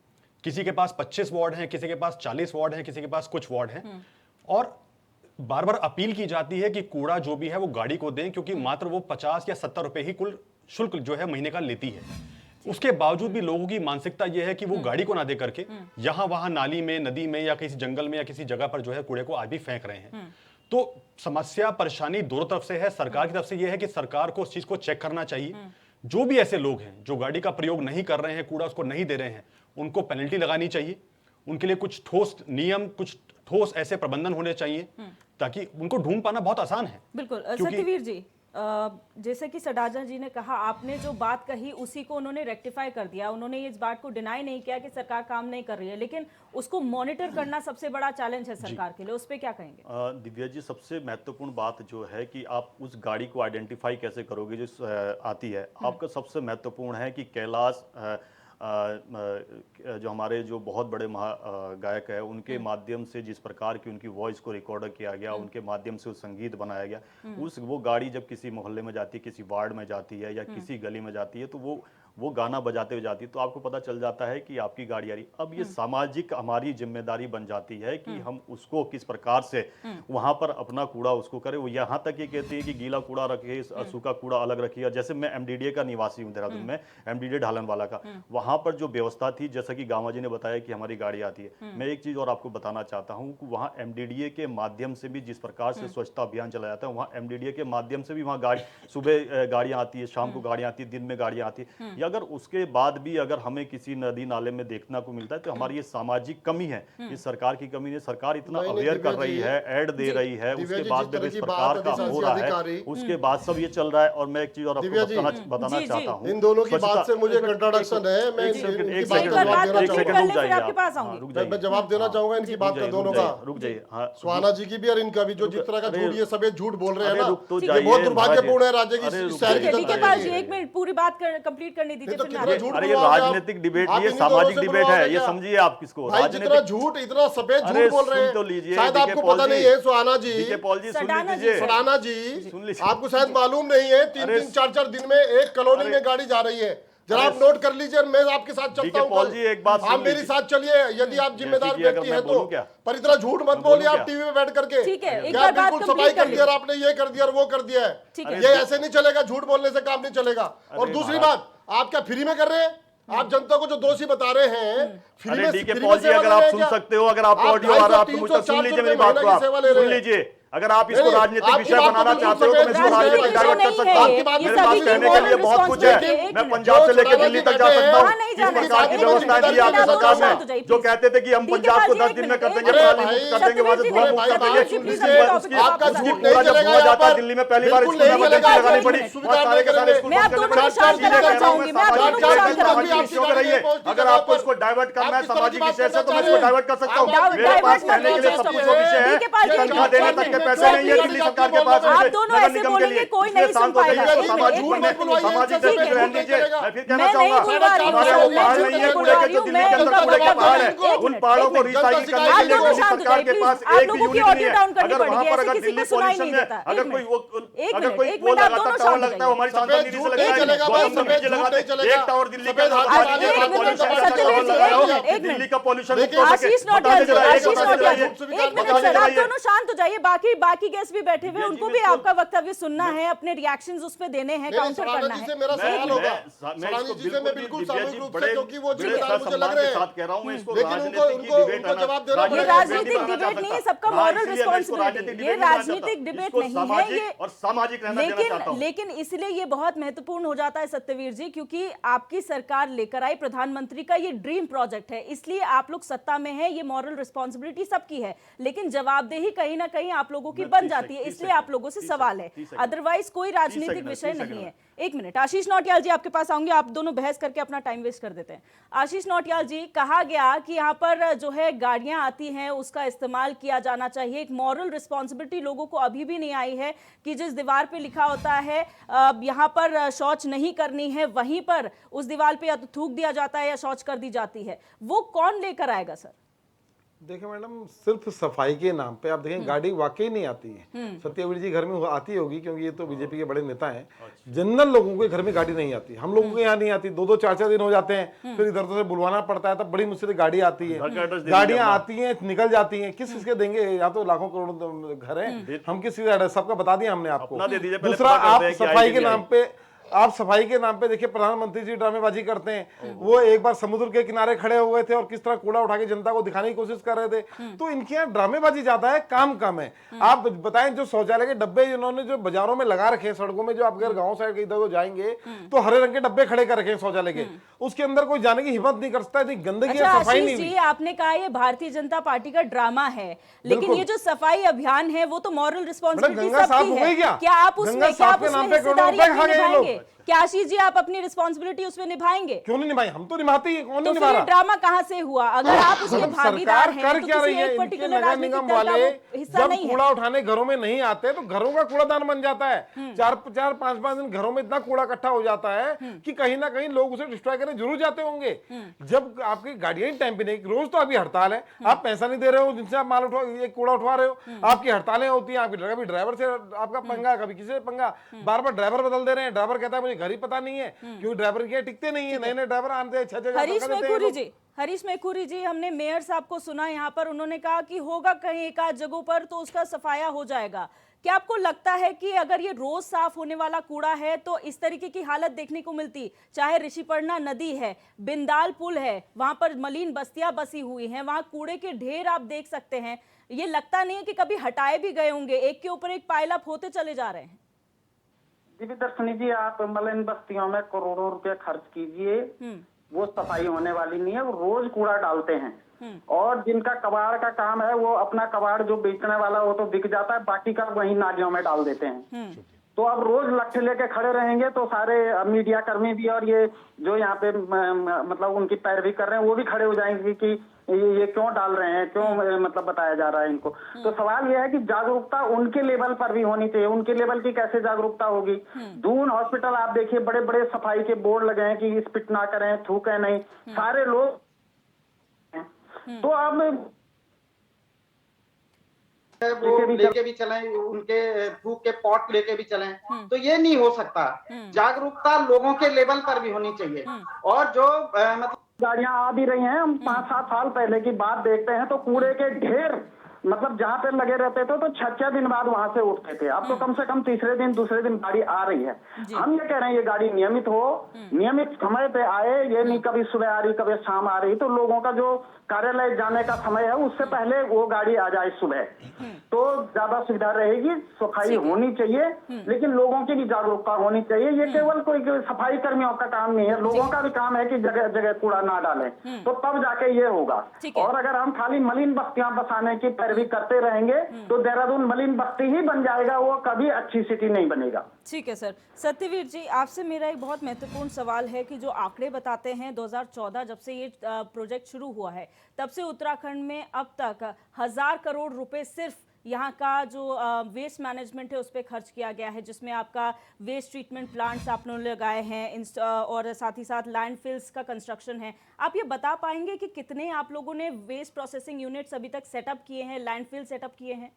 किसी के पास 25 वार्ड हैं, किसी के पास 40 वार्ड हैं, किसी के पास कुछ वार्ड हैं। और बार बार अपील की जाती है कि कूड़ा जो भी है वो गाड़ी को दें, क्योंकि मात्र वो 50 या 70 रुपए ही कुल शुल्क जो है महीने का लेती है। उसके बावजूद भी लोगों की मानसिकता यह है कि वो गाड़ी को ना दे करके यहां वहां नाली में, नदी में या किसी जंगल में या किसी जगह पर जो है कूड़े को आज भी फेंक रहे हैं। तो समस्या परेशानी दोनों तरफ से है। सरकार की तरफ से यह है कि सरकार को उस चीज को चेक करना चाहिए। जो भी ऐसे लोग हैं जो गाड़ी का प्रयोग नहीं कर रहे हैं, कूड़ा उसको नहीं दे रहे हैं, उनको पेनल्टी लगानी चाहिए। उनके लिए कुछ ठोस नियम, कुछ ठोस ऐसे प्रबंधन होने चाहिए ताकि उनको ढूंढ पाना बहुत आसान है। बिल्कुल। सत्यवीर जी, जैसे कि सडाजा जी ने कहा, आपने जो बात कही उसी को उन्होंने रेक्टिफाई कर दिया। उन्होंने इस बात को डिनाई नहीं किया कि सरकार काम नहीं कर रही है, लेकिन उसको मॉनिटर करना सबसे बड़ा चैलेंज है सरकार के लिए। उस पे क्या कहेंगे? दिव्या जी, सबसे महत्वपूर्ण बात जो है कि आप उस गाड़ी को आइडेंटिफाई कैसे करोगे जो आती है। आपका सबसे महत्वपूर्ण है कि कैलाश जो हमारे जो बहुत बड़े गायक है, उनके माध्यम से जिस प्रकार की उनकी वॉइस को रिकॉर्ड किया गया, उनके माध्यम से उस संगीत बनाया गया, वो गाड़ी जब किसी मोहल्ले में जाती है, किसी वार्ड में जाती है या किसी गली में जाती है, तो वो गाना बजाते हुए जाती है, तो आपको पता चल जाता है कि आपकी गाड़ी आ रही। अब ये सामाजिक हमारी जिम्मेदारी बन जाती है कि हम उसको किस प्रकार से वहां पर अपना कूड़ा उसको करें। वो यहाँ तक ये कहते हैं कि गीला कूड़ा रखिए, सूखा कूड़ा अलग रखिए। जैसे मैं एमडीडीए का निवासी हूँ देहरादून में, एमडीडीए ढालनवाला का, वहां पर जो व्यवस्था थी, जैसा कि गामा जी ने बताया कि हमारी गाड़ी आती है, मैं एक चीज और आपको बताना चाहता हूँ कि वहाँ एमडीडीए के माध्यम से भी जिस प्रकार से स्वच्छता अभियान चलाया जाता है, वहाँ एमडीडीए के माध्यम से भी वहाँ गाड़ी सुबह गाड़ियाँ आती है, शाम को गाड़ियाँ आती है, दिन में गाड़ियाँ आती है। या अगर उसके बाद भी अगर हमें किसी नदी नाले में देखना को मिलता है, तो हमारी ये सामाजिक कमी है, ये सरकार की कमी है। सरकार इतना अवेयर कर रही है, ऐड दे रही है, उसके बाद भी इस प्रकार का हो रहा है, उसके बाद सब ये चल रहा है। और मैं एक चीज और आपको बताना चाहता हूँ, इन दोनों की बात से मुझे कंट्राडिक्शन है। मैं मैं जवाब देना चाहूंगा इनकी बात का, दोनों का। रुक जाइए, सुहाना जी की भी और इनका भी, जो जिस तरह का झूठ ये सब झूठ बोल रहे हैं ना, ये बहुत दुर्भाग्यपूर्ण है राज्य की, शहर की जनता जी। एक मिनट, पूरी बात कंप्लीट करने दीजिए। अरे ये राजनीतिक डिबेट, ये सामाजिक डिबेट है, ये समझिए आप किसको। इतना झूठ, इतना सफेद झूठ बोल रहे हैं, तो लीजिए, शायद आपको पता नहीं है। सुहाना जी, सडाना जी, आपको शायद मालूम नहीं है, 3-3, 4-4 दिन में एक कॉलोनी में गाड़ी जा रही है। जरा आप नोट कर लीजिए, मैं आपके साथ चलता हूँ, आप मेरे साथ चलिए, यदि आप जिम्मेदार व्यक्ति हैं तो। पर इतना झूठ मत बोलिए आप टीवी में बैठ करके। क्या बिल्कुल सफाई कर दिया आपने, ये कर दिया और वो कर दिया है, ये ऐसे नहीं चलेगा। झूठ बोलने से काम नहीं चलेगा। और दूसरी बात, आप क्या फ्री में कर रहे हैं? आप जनता को जो दोषी बता रहे हैं, फ्री में अगर आप सुन सकते हो, अगर आपको ऑडियो आ रहा है, आप मुझे सुन लीजिए, मेरी बात को सुन लीजिए। अगर आप इसको राजनीतिक विषय बनाना चाहते हो तो मैं इसको राजनीतिक डाइवर्ट कर सकता हूं। मेरे पास कहने के लिए बहुत कुछ है। मैं पंजाब से लेकर दिल्ली तक जा सकता हूं। इस प्रकार की व्यवस्था दी आपकी सरकार ने, जो कहते थे कि हम पंजाब को 10 दिन में कर देंगे, कर देंगे, वहां से धुआं मुक्त कर देंगे। आपका उसकी पूरा जब धुआं जाता है दिल्ली में, पहली बार इसको इमरजेंसी लगानी पड़ी। सारे के सारे स्कूल अगर आपको इसको डाइवर्ट करना है सामाजिक विषय से, तो मैं इसको डाइवर्ट कर सकता हूँ। मेरे पास कहने के लिए सब कुछ विषय है, तनख्वाह देने तक पैसे नहीं है दिल्ली सरकार के पास। आप दोनों ऐसे बोलेंगे कोई नहीं सुन पाएगा। सामाजिक रहने दीजिए। मैं फिर कहना चाहूंगा, हमारे वो पहाड़ नहीं है कूड़े के जो दिल्ली के अंदर कूड़े के पहाड़ है, उन पहाड़ों को रिसाइकिल करने के लिए दिल्ली सरकार के पास एक भी यूनिट नहीं है। अगर वहां पर अगर दिल्ली पॉल्यूशन में अगर कोई वो लगाता टावर लगता है, हमारी सांसद निधि से लगता है, एक टावर दिल्ली के दिल्ली का पॉल्यूशन शांत हो जाइए। बाकी गेस्ट भी बैठे हुए, उनको भी आपका वक्तव्य सुनना है, अपने रिएक्शंस उस पे देने हैं, काउंटर करना है। मेरा सवाल होगा सरानी जी से, मैं बिल्कुल सामूहिक रूप से, क्योंकि वो जिम्मेदार मुझे लग रहे हैं, लेकिन उनको जवाब देना ये राजनीतिक डिबेट नहीं है, सबका मॉरल रिस्पांसिबिलिटी। ये राजनीतिक डिबेट नहीं है ये, और सामाजिक रहना देना चाहता हूं। लेकिन इसलिए ये बहुत महत्वपूर्ण हो जाता है सत्यवीर जी, क्योंकि आपकी सरकार लेकर आई, प्रधानमंत्री का ये ड्रीम प्रोजेक्ट है, इसलिए आप लोग सत्ता में है, ये मॉरल रिस्पांसिबिलिटी सबकी है, लेकिन जवाबदेही कहीं ना कहीं आप लोगों की बन जाती है, इसलिए आप लोगों से सवाल है, अदरवाइज कोई राजनीतिक विषय नहीं है। एक मिनट, आशीष नौटियाल जी आपके पास आऊंगे, आप दोनों बहस करके अपना टाइम वेस्ट कर देते हैं। आशीष नौटियाल जी, कहा गया कि यहाँ पर जो है गाड़ियां आती हैं उसका इस्तेमाल किया जाना चाहिए, एक मॉरल रिस्पॉन्सिबिलिटी लोगों को अभी भी नहीं आई है कि जिस दीवार पे लिखा होता है यहाँ पर शौच नहीं करनी है, वहीं पर उस दीवार पे या तो थूक दिया जाता है या शौच कर दी जाती है, वो कौन लेकर आएगा सर? देखिए मैडम, सिर्फ सफाई के नाम पे आप देखें गाड़ी वाकई नहीं आती है। सत्यवीर जी घर में आती होगी क्योंकि ये तो बीजेपी के बड़े नेता हैं। जनरल लोगों के घर में गाड़ी नहीं आती, हम लोगों के यहाँ नहीं आती। 2-2 4-4 दिन हो जाते हैं, फिर इधर से बुलवाना पड़ता है, तब बड़ी मुश्किल से गाड़ी आती है। गाड़ियां आती हैं, निकल जाती हैं, किस किसके देंगे? यहाँ तो लाखों करोड़ों घर हैं, हम किस एड्रेस सबका बता दिया हमने आपको। दूसरा, आप सफाई के नाम पे देखिए प्रधानमंत्री जी ड्रामेबाजी करते हैं। वो एक बार समुद्र के किनारे खड़े हुए थे और किस तरह कूड़ा उठा के जनता को दिखाने की कोशिश कर रहे थे। तो इनके यहाँ ड्रामेबाजी ज्यादा है, काम कम है। आप बताएं, जो शौचालय के डब्बे जिन्होंने जो बाजारों में लगा रखे हैं, सड़कों में, जो आप अगर गाँव साइड के इधर जाएंगे तो हरे रंग के डब्बे खड़े कर रखे हैं शौचालय के, उसके अंदर कोई जाने की हिम्मत नहीं कर सकता। गंदगी है, सफाई नहीं हुई। आपने कहा ये भारतीय जनता पार्टी का ड्रामा है, लेकिन ये जो सफाई अभियान है वो तो मॉरल रिस्पॉन्सिबिलिटी सबकी है। क्या आप उसमें हिस्सेदारी निभाएंगे? क्या आशीष जी आप अपनी रिस्पॉन्सिबिलिटी उसमें निभाएंगे? क्यों नहीं निभाएंगे? हम तो निभाते ही, कौन नहीं निभा रहा? रहा? ड्रामा कहां से हुआ? अगर आप उसके भागीदार हैं तो किसी एक पर्टिकुलर राजनीतिक दल का हिस्सा नहीं है। जब कूड़ा उठाने घरों में नहीं आते तो घरों का कूड़ादान बन जाता है। 4-5 दिन घरों में इतना कूड़ा इकट्ठा हो जाता है कि कहीं ना कहीं लोग उसे डिस्ट्रॉय करने जरूर जाते होंगे। जब आपकी गाड़ियां टाइम पे नहीं, रोज तो अभी हड़ताल है, आप पैसा नहीं दे रहे हो जिनसे आप माल उठा, ये कूड़ा उठवा रहे हो, आपकी हड़तालें होती हैं, आपकी ड्राइवर से आपका पंगा, कभी किसी से पंगा, बार बार ड्राइवर बदल दे रहे हैं। ड्राइवर कहता है मुझे घर ही पता नहीं है, क्योंकि ड्राइवर के टिकते नहीं है, नए ड्राइवर आते हैं। हरीश मेखूरी जी, हमने मेयर साहब को सुना यहाँ पर, उन्होंने कहा कि होगा कहीं एक आध जगहों पर तो उसका सफाया हो जाएगा। क्या आपको लगता है कि अगर ये रोज साफ होने वाला कूड़ा है तो इस तरीके की हालत देखने को मिलती? चाहे ऋषिपर्णा नदी है, बिंदाल पुल है, वहां पर मलिन बस्तियां बसी हुई हैं, वहां कूड़े के ढेर आप देख सकते हैं। ये लगता नहीं है कि कभी हटाए भी गए होंगे? एक के ऊपर एक पाइल अप होते चले जा रहे हैं। दिव्य दर्शनी जी, आप मलिन बस्तियों में करोड़ों रुपए खर्च कीजिए, वो सफाई होने वाली नहीं है। वो रोज कूड़ा डालते हैं और जिनका कबाड़ का काम है वो अपना कबाड़ जो बेचने वाला वो तो बिक जाता है, बाकी का वही नालियों में डाल देते हैं। तो अब रोज लट्ठे लेके खड़े रहेंगे तो सारे मीडिया कर्मी भी और ये जो यहाँ पे मतलब उनकी पैरवी कर रहे हैं वो भी खड़े हो जाएंगे कि ये क्यों डाल रहे हैं, क्यों मतलब बताया जा रहा है इनको। तो सवाल ये है कि जागरूकता उनके लेवल पर भी होनी चाहिए। उनके लेवल की कैसे जागरूकता होगी? दून हॉस्पिटल आप देखिए, बड़े बड़े सफाई के बोर्ड लगे हैं कि स्पिट ना करें, थूकें नहीं, सारे लोग। तो अब वो लेके भी चलें, उनके थूक के पॉट लेके भी चलें, तो ये नहीं हो सकता। जागरूकता लोगों के लेवल पर भी होनी चाहिए। और जो मतलब गाड़ियां आ भी रही हैं, हम 5-7 साल पहले की बात देखते हैं तो कूड़े के ढेर मतलब जहाँ पे लगे रहते थे तो 6 दिन बाद वहां से उठते थे। अब तो कम से कम तीसरे दिन दूसरे दिन गाड़ी आ रही है। हम ये कह रहे हैं ये गाड़ी नियमित हो, नियमित समय पे आए, ये नहीं कभी सुबह आ रही कभी शाम आ रही। तो लोगों का जो कार्यालय जाने का समय है उससे पहले वो गाड़ी आ जाए सुबह, तो ज्यादा सुविधा रहेगी। सफाई होनी चाहिए, लेकिन लोगों की भी जागरूकता होनी चाहिए। ये केवल कोई सफाई कर्मियों का काम नहीं है, लोगों का भी काम है कि जगह जगह कूड़ा ना डालें, तो तब जाके ये होगा। और अगर हम खाली मलिन बस्तियां बसाने की पैरवी करते रहेंगे तो देहरादून मलिन बस्ती ही बन जाएगा, वो कभी अच्छी सिटी नहीं बनेगा। ठीक है सर। सत्यवीर जी, आपसे मेरा एक बहुत महत्वपूर्ण सवाल है कि जो आंकड़े बताते हैं 2014 जब से ये प्रोजेक्ट शुरू हुआ है तब से उत्तराखंड में अब तक 1000 करोड़ रुपए सिर्फ यहाँ का जो वेस्ट मैनेजमेंट है उस पर खर्च किया गया है, जिसमें आपका वेस्ट ट्रीटमेंट प्लांट्स आपने लगाए हैं और साथ ही साथ लैंडफिल्स का कंस्ट्रक्शन है। आप ये बता पाएंगे कि कितने आप लोगों ने वेस्ट प्रोसेसिंग यूनिट्स अभी तक सेटअप किए हैं, लैंडफिल सेटअप किए हैं?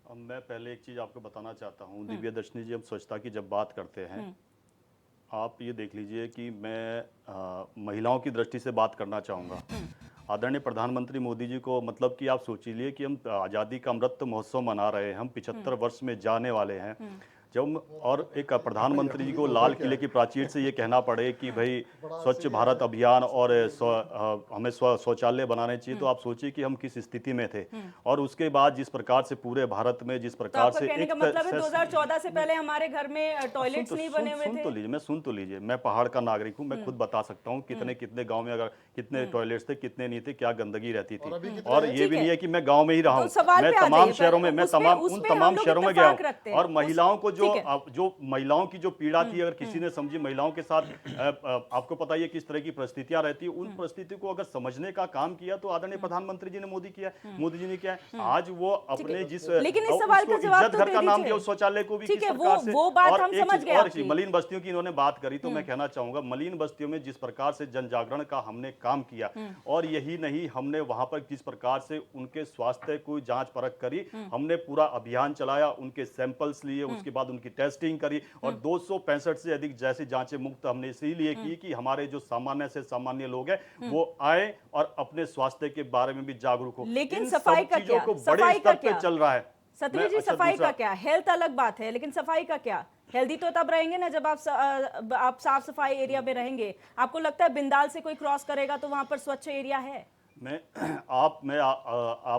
मैं पहले एक चीज़ आपको बताना चाहता हूँ दिव्य दर्शनी जी, हम स्वच्छता की जब बात करते हैं, आप ये देख लीजिए कि मैं महिलाओं की दृष्टि से बात करना चाहूँगा। आदरणीय प्रधानमंत्री मोदी जी को मतलब कि आप सोच लीजिए कि हम आज़ादी का अमृत महोत्सव मना रहे हैं, हम 75 वर्ष में जाने वाले हैं। जब और एक प्रधानमंत्री जी को लाल किले की प्राचीर से ये कहना पड़े कि भाई स्वच्छ भारत अभियान और हमें शौचालय बनाने चाहिए, तो आप सोचिए कि हम किस स्थिति में थे। और उसके बाद जिस प्रकार से पूरे भारत में जिस प्रकार से कहने का मतलब है 2014 से पहले हमारे घर में टॉयलेट्स नहीं बने हुए थे। सुन तो लीजिए, मैं पहाड़ का नागरिक हूँ, मैं खुद बता सकता हूँ कितने गाँव में अगर कितने टॉयलेट्स थे, कितने नहीं थे, क्या गंदगी रहती थी। और ये भी नहीं है कि मैं गाँव में ही रहा हूँ, मैं तमाम शहरों में, मैं उन तमाम शहरों में गया हूँ और महिलाओं को जो जो महिलाओं की जो पीड़ा थी, अगर किसी ने समझी, महिलाओं के साथ आपको पता ही है किस तरह की परिस्थितियां रहती है, उन परिस्थिति को अगर समझने का काम किया तो आदरणीय प्रधानमंत्री जी ने मोदी जी ने किया। आज वो अपने जिस लेकिन इस सवाल का जवाब तो घर का दे नाम दीजिए। दिया उस शौचालय को भी ठीक किस है, प्रकार से, वो बात और हम एक समझ चीज गए और आपकी। मलिन बस्तियों की इन्होंने बात करी, तो मैं कहना चाहूंगा मलिन बस्तियों में जिस प्रकार से जन जागरण का हमने काम किया, और यही नहीं, हमने वहां पर जिस प्रकार से उनके स्वास्थ्य को जांच परख करी, हमने पूरा अभियान चलाया, उनके सैंपल्स लिए, उसके बाद उनकी टेस्टिंग करी, और 265 से अधिक जैसी जांचें मुक्त हमने इसीलिए की कि हमारे जो सामान्य से सामान्य लोग हैं वो आए और अपने स्वास्थ्य के बारे में भी जागरूक हो। लेकिन इन सफाई सब का चीजों क्या? को सफाई बड़े का स्तर पे क्या? चल रहा है। सतवी जी, अच्छा, सफाई दूसरा- का क्या? हेल्थ अलग बात है, लेकिन सफाई का क्या? हेल्दी तो तब रहेंगे ना जब आप साफ सफाई एरिया में रहेंगे। आपको लगता है बिंदाल से कोई क्रॉस करेगा तो वहां पर स्वच्छ एरिया है? आप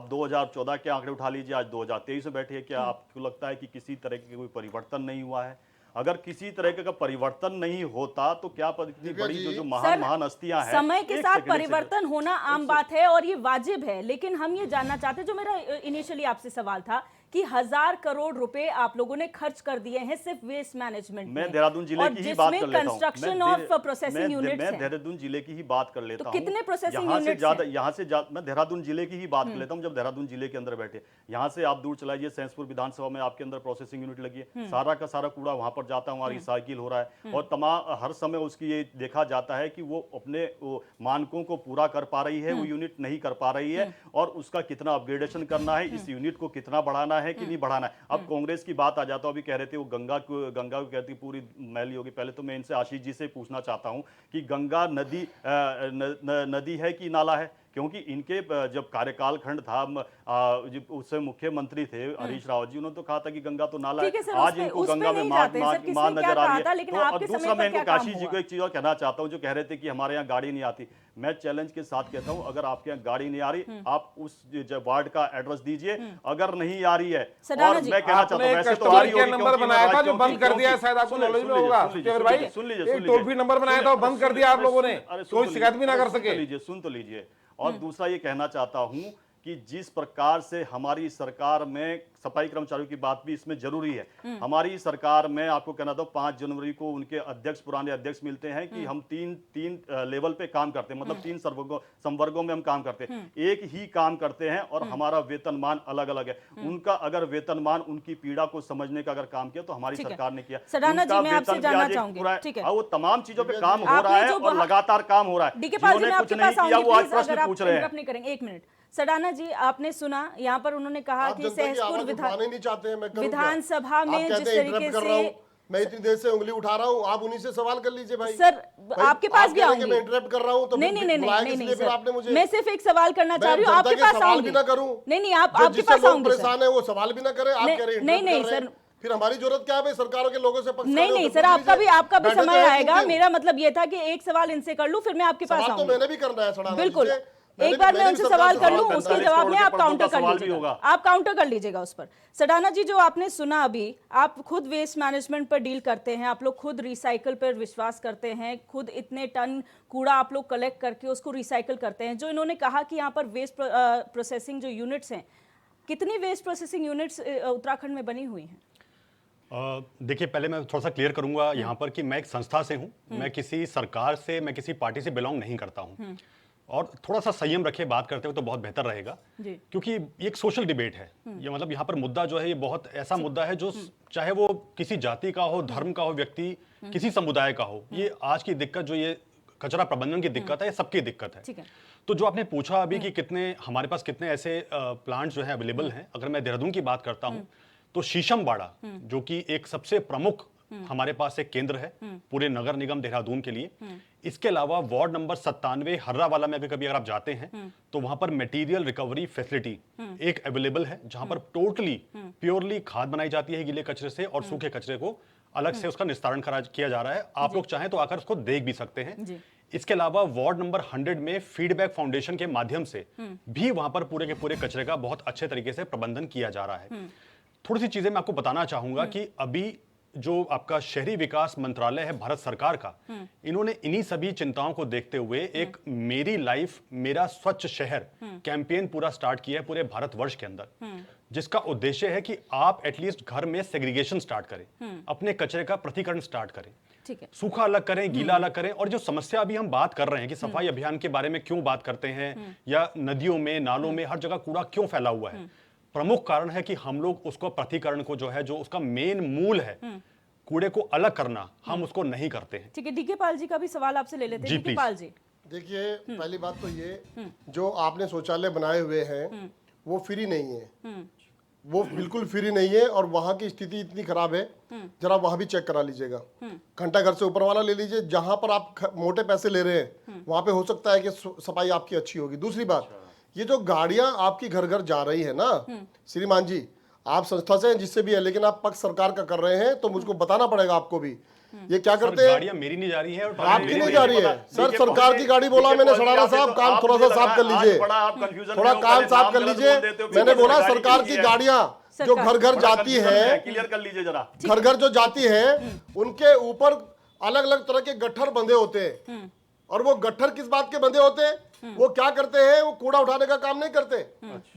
2014 के आंकड़े उठा लीजिए, आज 2023 में बैठे हैं, क्या आपको लगता है कि किसी तरह की कोई परिवर्तन नहीं हुआ है? अगर किसी तरह का परिवर्तन नहीं होता तो क्या इतनी बड़ी जो सर, महान हस्तियां हैं, समय के एक साथ सेकंड, परिवर्तन होना आम बात है और ये वाजिब है, लेकिन हम ये जानना चाहते हैं, जो मेरा इनिशियली आपसे सवाल था कि 1000 करोड़ रुपए आप लोगों ने खर्च कर दिए हैं सिर्फ वेस्ट मैनेजमेंट में। मैं देहरादून जिले की ही बात कर लेता हूं। कंस्ट्रक्शन ऑफ प्रोसेसिंग यूनिट्स मैं देहरादून जिले की ही बात कर लेता हूं। तो कितने प्रोसेसिंग यहाँ से यूनिट्स ज्यादा मैं देहरादून जिले की ही बात कर लेता हूं। जब देहरादून जिले के अंदर बैठे, यहाँ से आप दूर चलाइए, सैंसपुर विधानसभा में आपके अंदर प्रोसेसिंग यूनिट लगी है, सारा का सारा कूड़ा वहां पर जाता है, वहां रिसाइकिल हो रहा है, और तमाम हर समय उसकी ये देखा जाता है कि वो अपने मानकों को पूरा कर पा रही है, वो यूनिट नहीं कर पा रही है, और उसका कितना अपग्रेडेशन करना है, इस यूनिट को कितना बढ़ाना है कि नहीं बढ़ाना है। अब कांग्रेस की बात आ जाता हूं, अभी कह रहे थे वो गंगा को कहती पूरी मैली होगी। पहले तो मैं इनसे आशीष जी से पूछना चाहता हूं कि गंगा नदी है कि नाला है? क्योंकि इनके जब कार्यकाल खंड था, उससे मुख्यमंत्री थे हरीश रावत जी, उन्होंने तो कहा था कि गंगा तो नाला है। आज इनको गंगा में मां नजर आ रही है। तो अब दूसरा मैं इनको काशी जी को एक चीज और कहना चाहता हूं, जो कह रहे थे कि हमारे यहाँ गाड़ी नहीं आती। मैं चैलेंज के साथ कहता हूं, अगर आपके यहाँ गाड़ी नहीं आ रही, आप उस वार्ड का एड्रेस दीजिए, अगर नहीं आ रही है, और मैं कहना चाहता हूँ वैसे तो आ रही होगी, नंबर बनाया था जो बंद कर दिया, शायद आपको नॉलेज में होगा भाई, टोल फ्री नंबर बनाया था, बंद कर दिया आप लोगों ने, कोई शिकायत भी ना कर सके। सुन तो लीजिए। और दूसरा ये कहना चाहता हूं कि जिस प्रकार से हमारी सरकार में सफाई कर्मचारियों की बात भी इसमें जरूरी है। हमारी सरकार में आपको कहना था 5 जनवरी को उनके अध्यक्ष, पुराने अध्यक्ष मिलते हैं कि हम तीन लेवल पे काम करते हैं, मतलब 3 संवर्गों में हम काम करते हैं, एक ही काम करते हैं, और हमारा वेतनमान अलग अलग है। उनका अगर वेतनमान, उनकी पीड़ा को समझने का अगर काम किया तो हमारी सरकार ने किया। सडाना जी, मैं आपसे जानना चाहूंगी, ठीक है, वो तमाम चीजों पे काम हो रहा है और लगातार काम हो रहा है। जिन्होंने कुछ नहीं किया वो आज प्रश्न पूछ रहे हैं। एक मिनट, सडाना जी, आपने सुना यहाँ पर उन्होंने कहा कि सहसपुर विधानसभा में जिस तरीके से मैं इतनी देर से उंगली उठा रहा हूँ, आप उन्हीं से सवाल कर लीजिए भाई। सर, आपके पास भी आऊंगी। मैं इंटरप्ट कर रहा हूँ तो नहीं फिर आपने मुझे, मैं सिर्फ एक सवाल करना चाह रही हूँ, आपके पास आऊंगी। नहीं, आपके पास आऊंगी। परेशान है वो सवाल भी ना करे, आप कह रहे हैं नहीं सर, फिर हमारी जरूरत क्या है भाई सरकारों के लोगों से पक्ष? नहीं सर, आपका भी समय आएगा। मेरा मतलब ये था कि एक सवाल इनसे कर लूं, फिर मैं आपके पास आऊंगी। तो मैंने भी करना है सडाना, बिल्कुल, एक बार मैं उनसे सवाल कर लूं, उसके जवाब में आप काउंटर कर लीजिएगा, आप काउंटर कर लीजिएगा उस पर। सडाना जी, जो आपने सुना अभी, आप खुद वेस्ट मैनेजमेंट पर डील करते हैं, आप लोग खुद रिसाइकल पर विश्वास करते हैं, खुद इतने टन कूड़ा आप लोग कलेक्ट करके उसको रिसाइकल करते हैं। जो इन्होंने कहा कि यहाँ पर वेस्ट प्रोसेसिंग जो यूनिट्स हैं, कितनी वेस्ट प्रोसेसिंग यूनिट्स उत्तराखंड में बनी हुई हैं? देखिए, पहले मैं थोड़ा सा क्लियर करूंगा यहाँ पर कि मैं एक संस्था से हूँ, मैं किसी सरकार से, मैं किसी पार्टी से बिलोंग नहीं करता हूँ, और थोड़ा सा संयम रखे बात करते हुए तो बहुत बेहतर रहेगा, क्योंकि ये एक सोशल डिबेट है। ये मतलब यहाँ पर मुद्दा जो है ये बहुत ऐसा मुद्दा है जो चाहे वो किसी जाति का हो, धर्म का हो, व्यक्ति किसी समुदाय का हो, ये आज की दिक्कत जो ये कचरा प्रबंधन की दिक्कत है, ये सबकी दिक्कत है। तो जो आपने पूछा अभी कि कितने हमारे पास कितने ऐसे प्लांट जो है अवेलेबल हैं, अगर मैं देहरादून की बात करता हूँ तो शीशमबाड़ा जो कि एक सबसे प्रमुख हमारे पास एक केंद्र है पूरे नगर निगम देहरादून के लिए। इसके अलावा वार्ड नंबर 97 हर्रावाला में कभी अगर आप जाते हैं तो वहां पर मटेरियल रिकवरी फैसिलिटी एक अवेलेबल है, जहां पर टोटली प्योरली खाद बनाई जाती है गीले कचरे से, और सूखे कचरे को अलग से उसका निस्तारण किया जा रहा है। आप लोग चाहें तो आकर उसको देख भी सकते हैं। इसके अलावा वार्ड नंबर 100 में फीडबैक फाउंडेशन के माध्यम से भी वहां पर पूरे के पूरे कचरे का बहुत अच्छे तरीके से प्रबंधन किया जा रहा है। थोड़ी सी चीजें मैं आपको बताना चाहूंगा कि अभी जो आपका शहरी विकास मंत्रालय है भारत सरकार का, इन्होंने इन्हीं सभी चिंताओं को देखते हुए एक मेरी लाइफ मेरा स्वच्छ शहर कैंपेन पूरा स्टार्ट किया है पूरे भारतवर्ष के अंदर। जिसका उद्देश्य है कि आप एटलीस्ट घर में सेग्रीगेशन स्टार्ट करें, अपने कचरे का पृथक्करण स्टार्ट करें, ठीक है। सूखा अलग करें, गीला अलग करें। और जो समस्या अभी हम बात कर रहे हैं कि सफाई अभियान के बारे में क्यों बात करते हैं, या नदियों में, नालों में हर जगह कूड़ा क्यों फैला हुआ है, प्रमुख कारण है कि हम लोग उसको पृथक्करण को जो है, जो उसका मेन मूल है, कूड़े को अलग करना, हम उसको नहीं करते हैं। ठीक है, डीके पाल जी का भी सवाल आपसे ले लेते हैं। डीके पाल जी, देखिए, पहली बात तो ये, जो आपने शौचालय बनाए हुए हैं वो फ्री नहीं है, वो बिल्कुल फ्री नहीं है, और वहाँ की स्थिति इतनी खराब है, जरा वहाँ भी चेक करा लीजिएगा। घंटा घर से ऊपर वाला ले लीजिए, जहाँ पर आप मोटे पैसे ले रहे हैं वहाँ पे हो सकता है कि सफाई आपकी अच्छी होगी। दूसरी बात, ये जो गाड़ियां आपकी घर घर जा रही है ना, श्रीमान जी, आप संस्था से हैं जिससे भी है, लेकिन आप पक्ष सरकार का कर रहे हैं, तो मुझको बताना पड़ेगा आपको भी, ये क्या करते हैं। गाड़ियां मेरी नहीं जा रही है, और आपकी नहीं जा रही है सर, सरकार की गाड़ी बोला मैंने। सड़ारा साहब, काम थोड़ा सा साफ कर लीजिए, थोड़ा काम साफ कर लीजिए। मैंने बोला सरकार की गाड़ियां जो घर घर जाती है, क्लियर कर लीजिए जरा, घर घर जो जाती है, उनके ऊपर अलग अलग तरह के गट्ठर बंधे होते हैं, और वो गट्ठर किस बात के बंधे होते हैं, वो क्या करते हैं, वो कूड़ा उठाने का काम नहीं करते।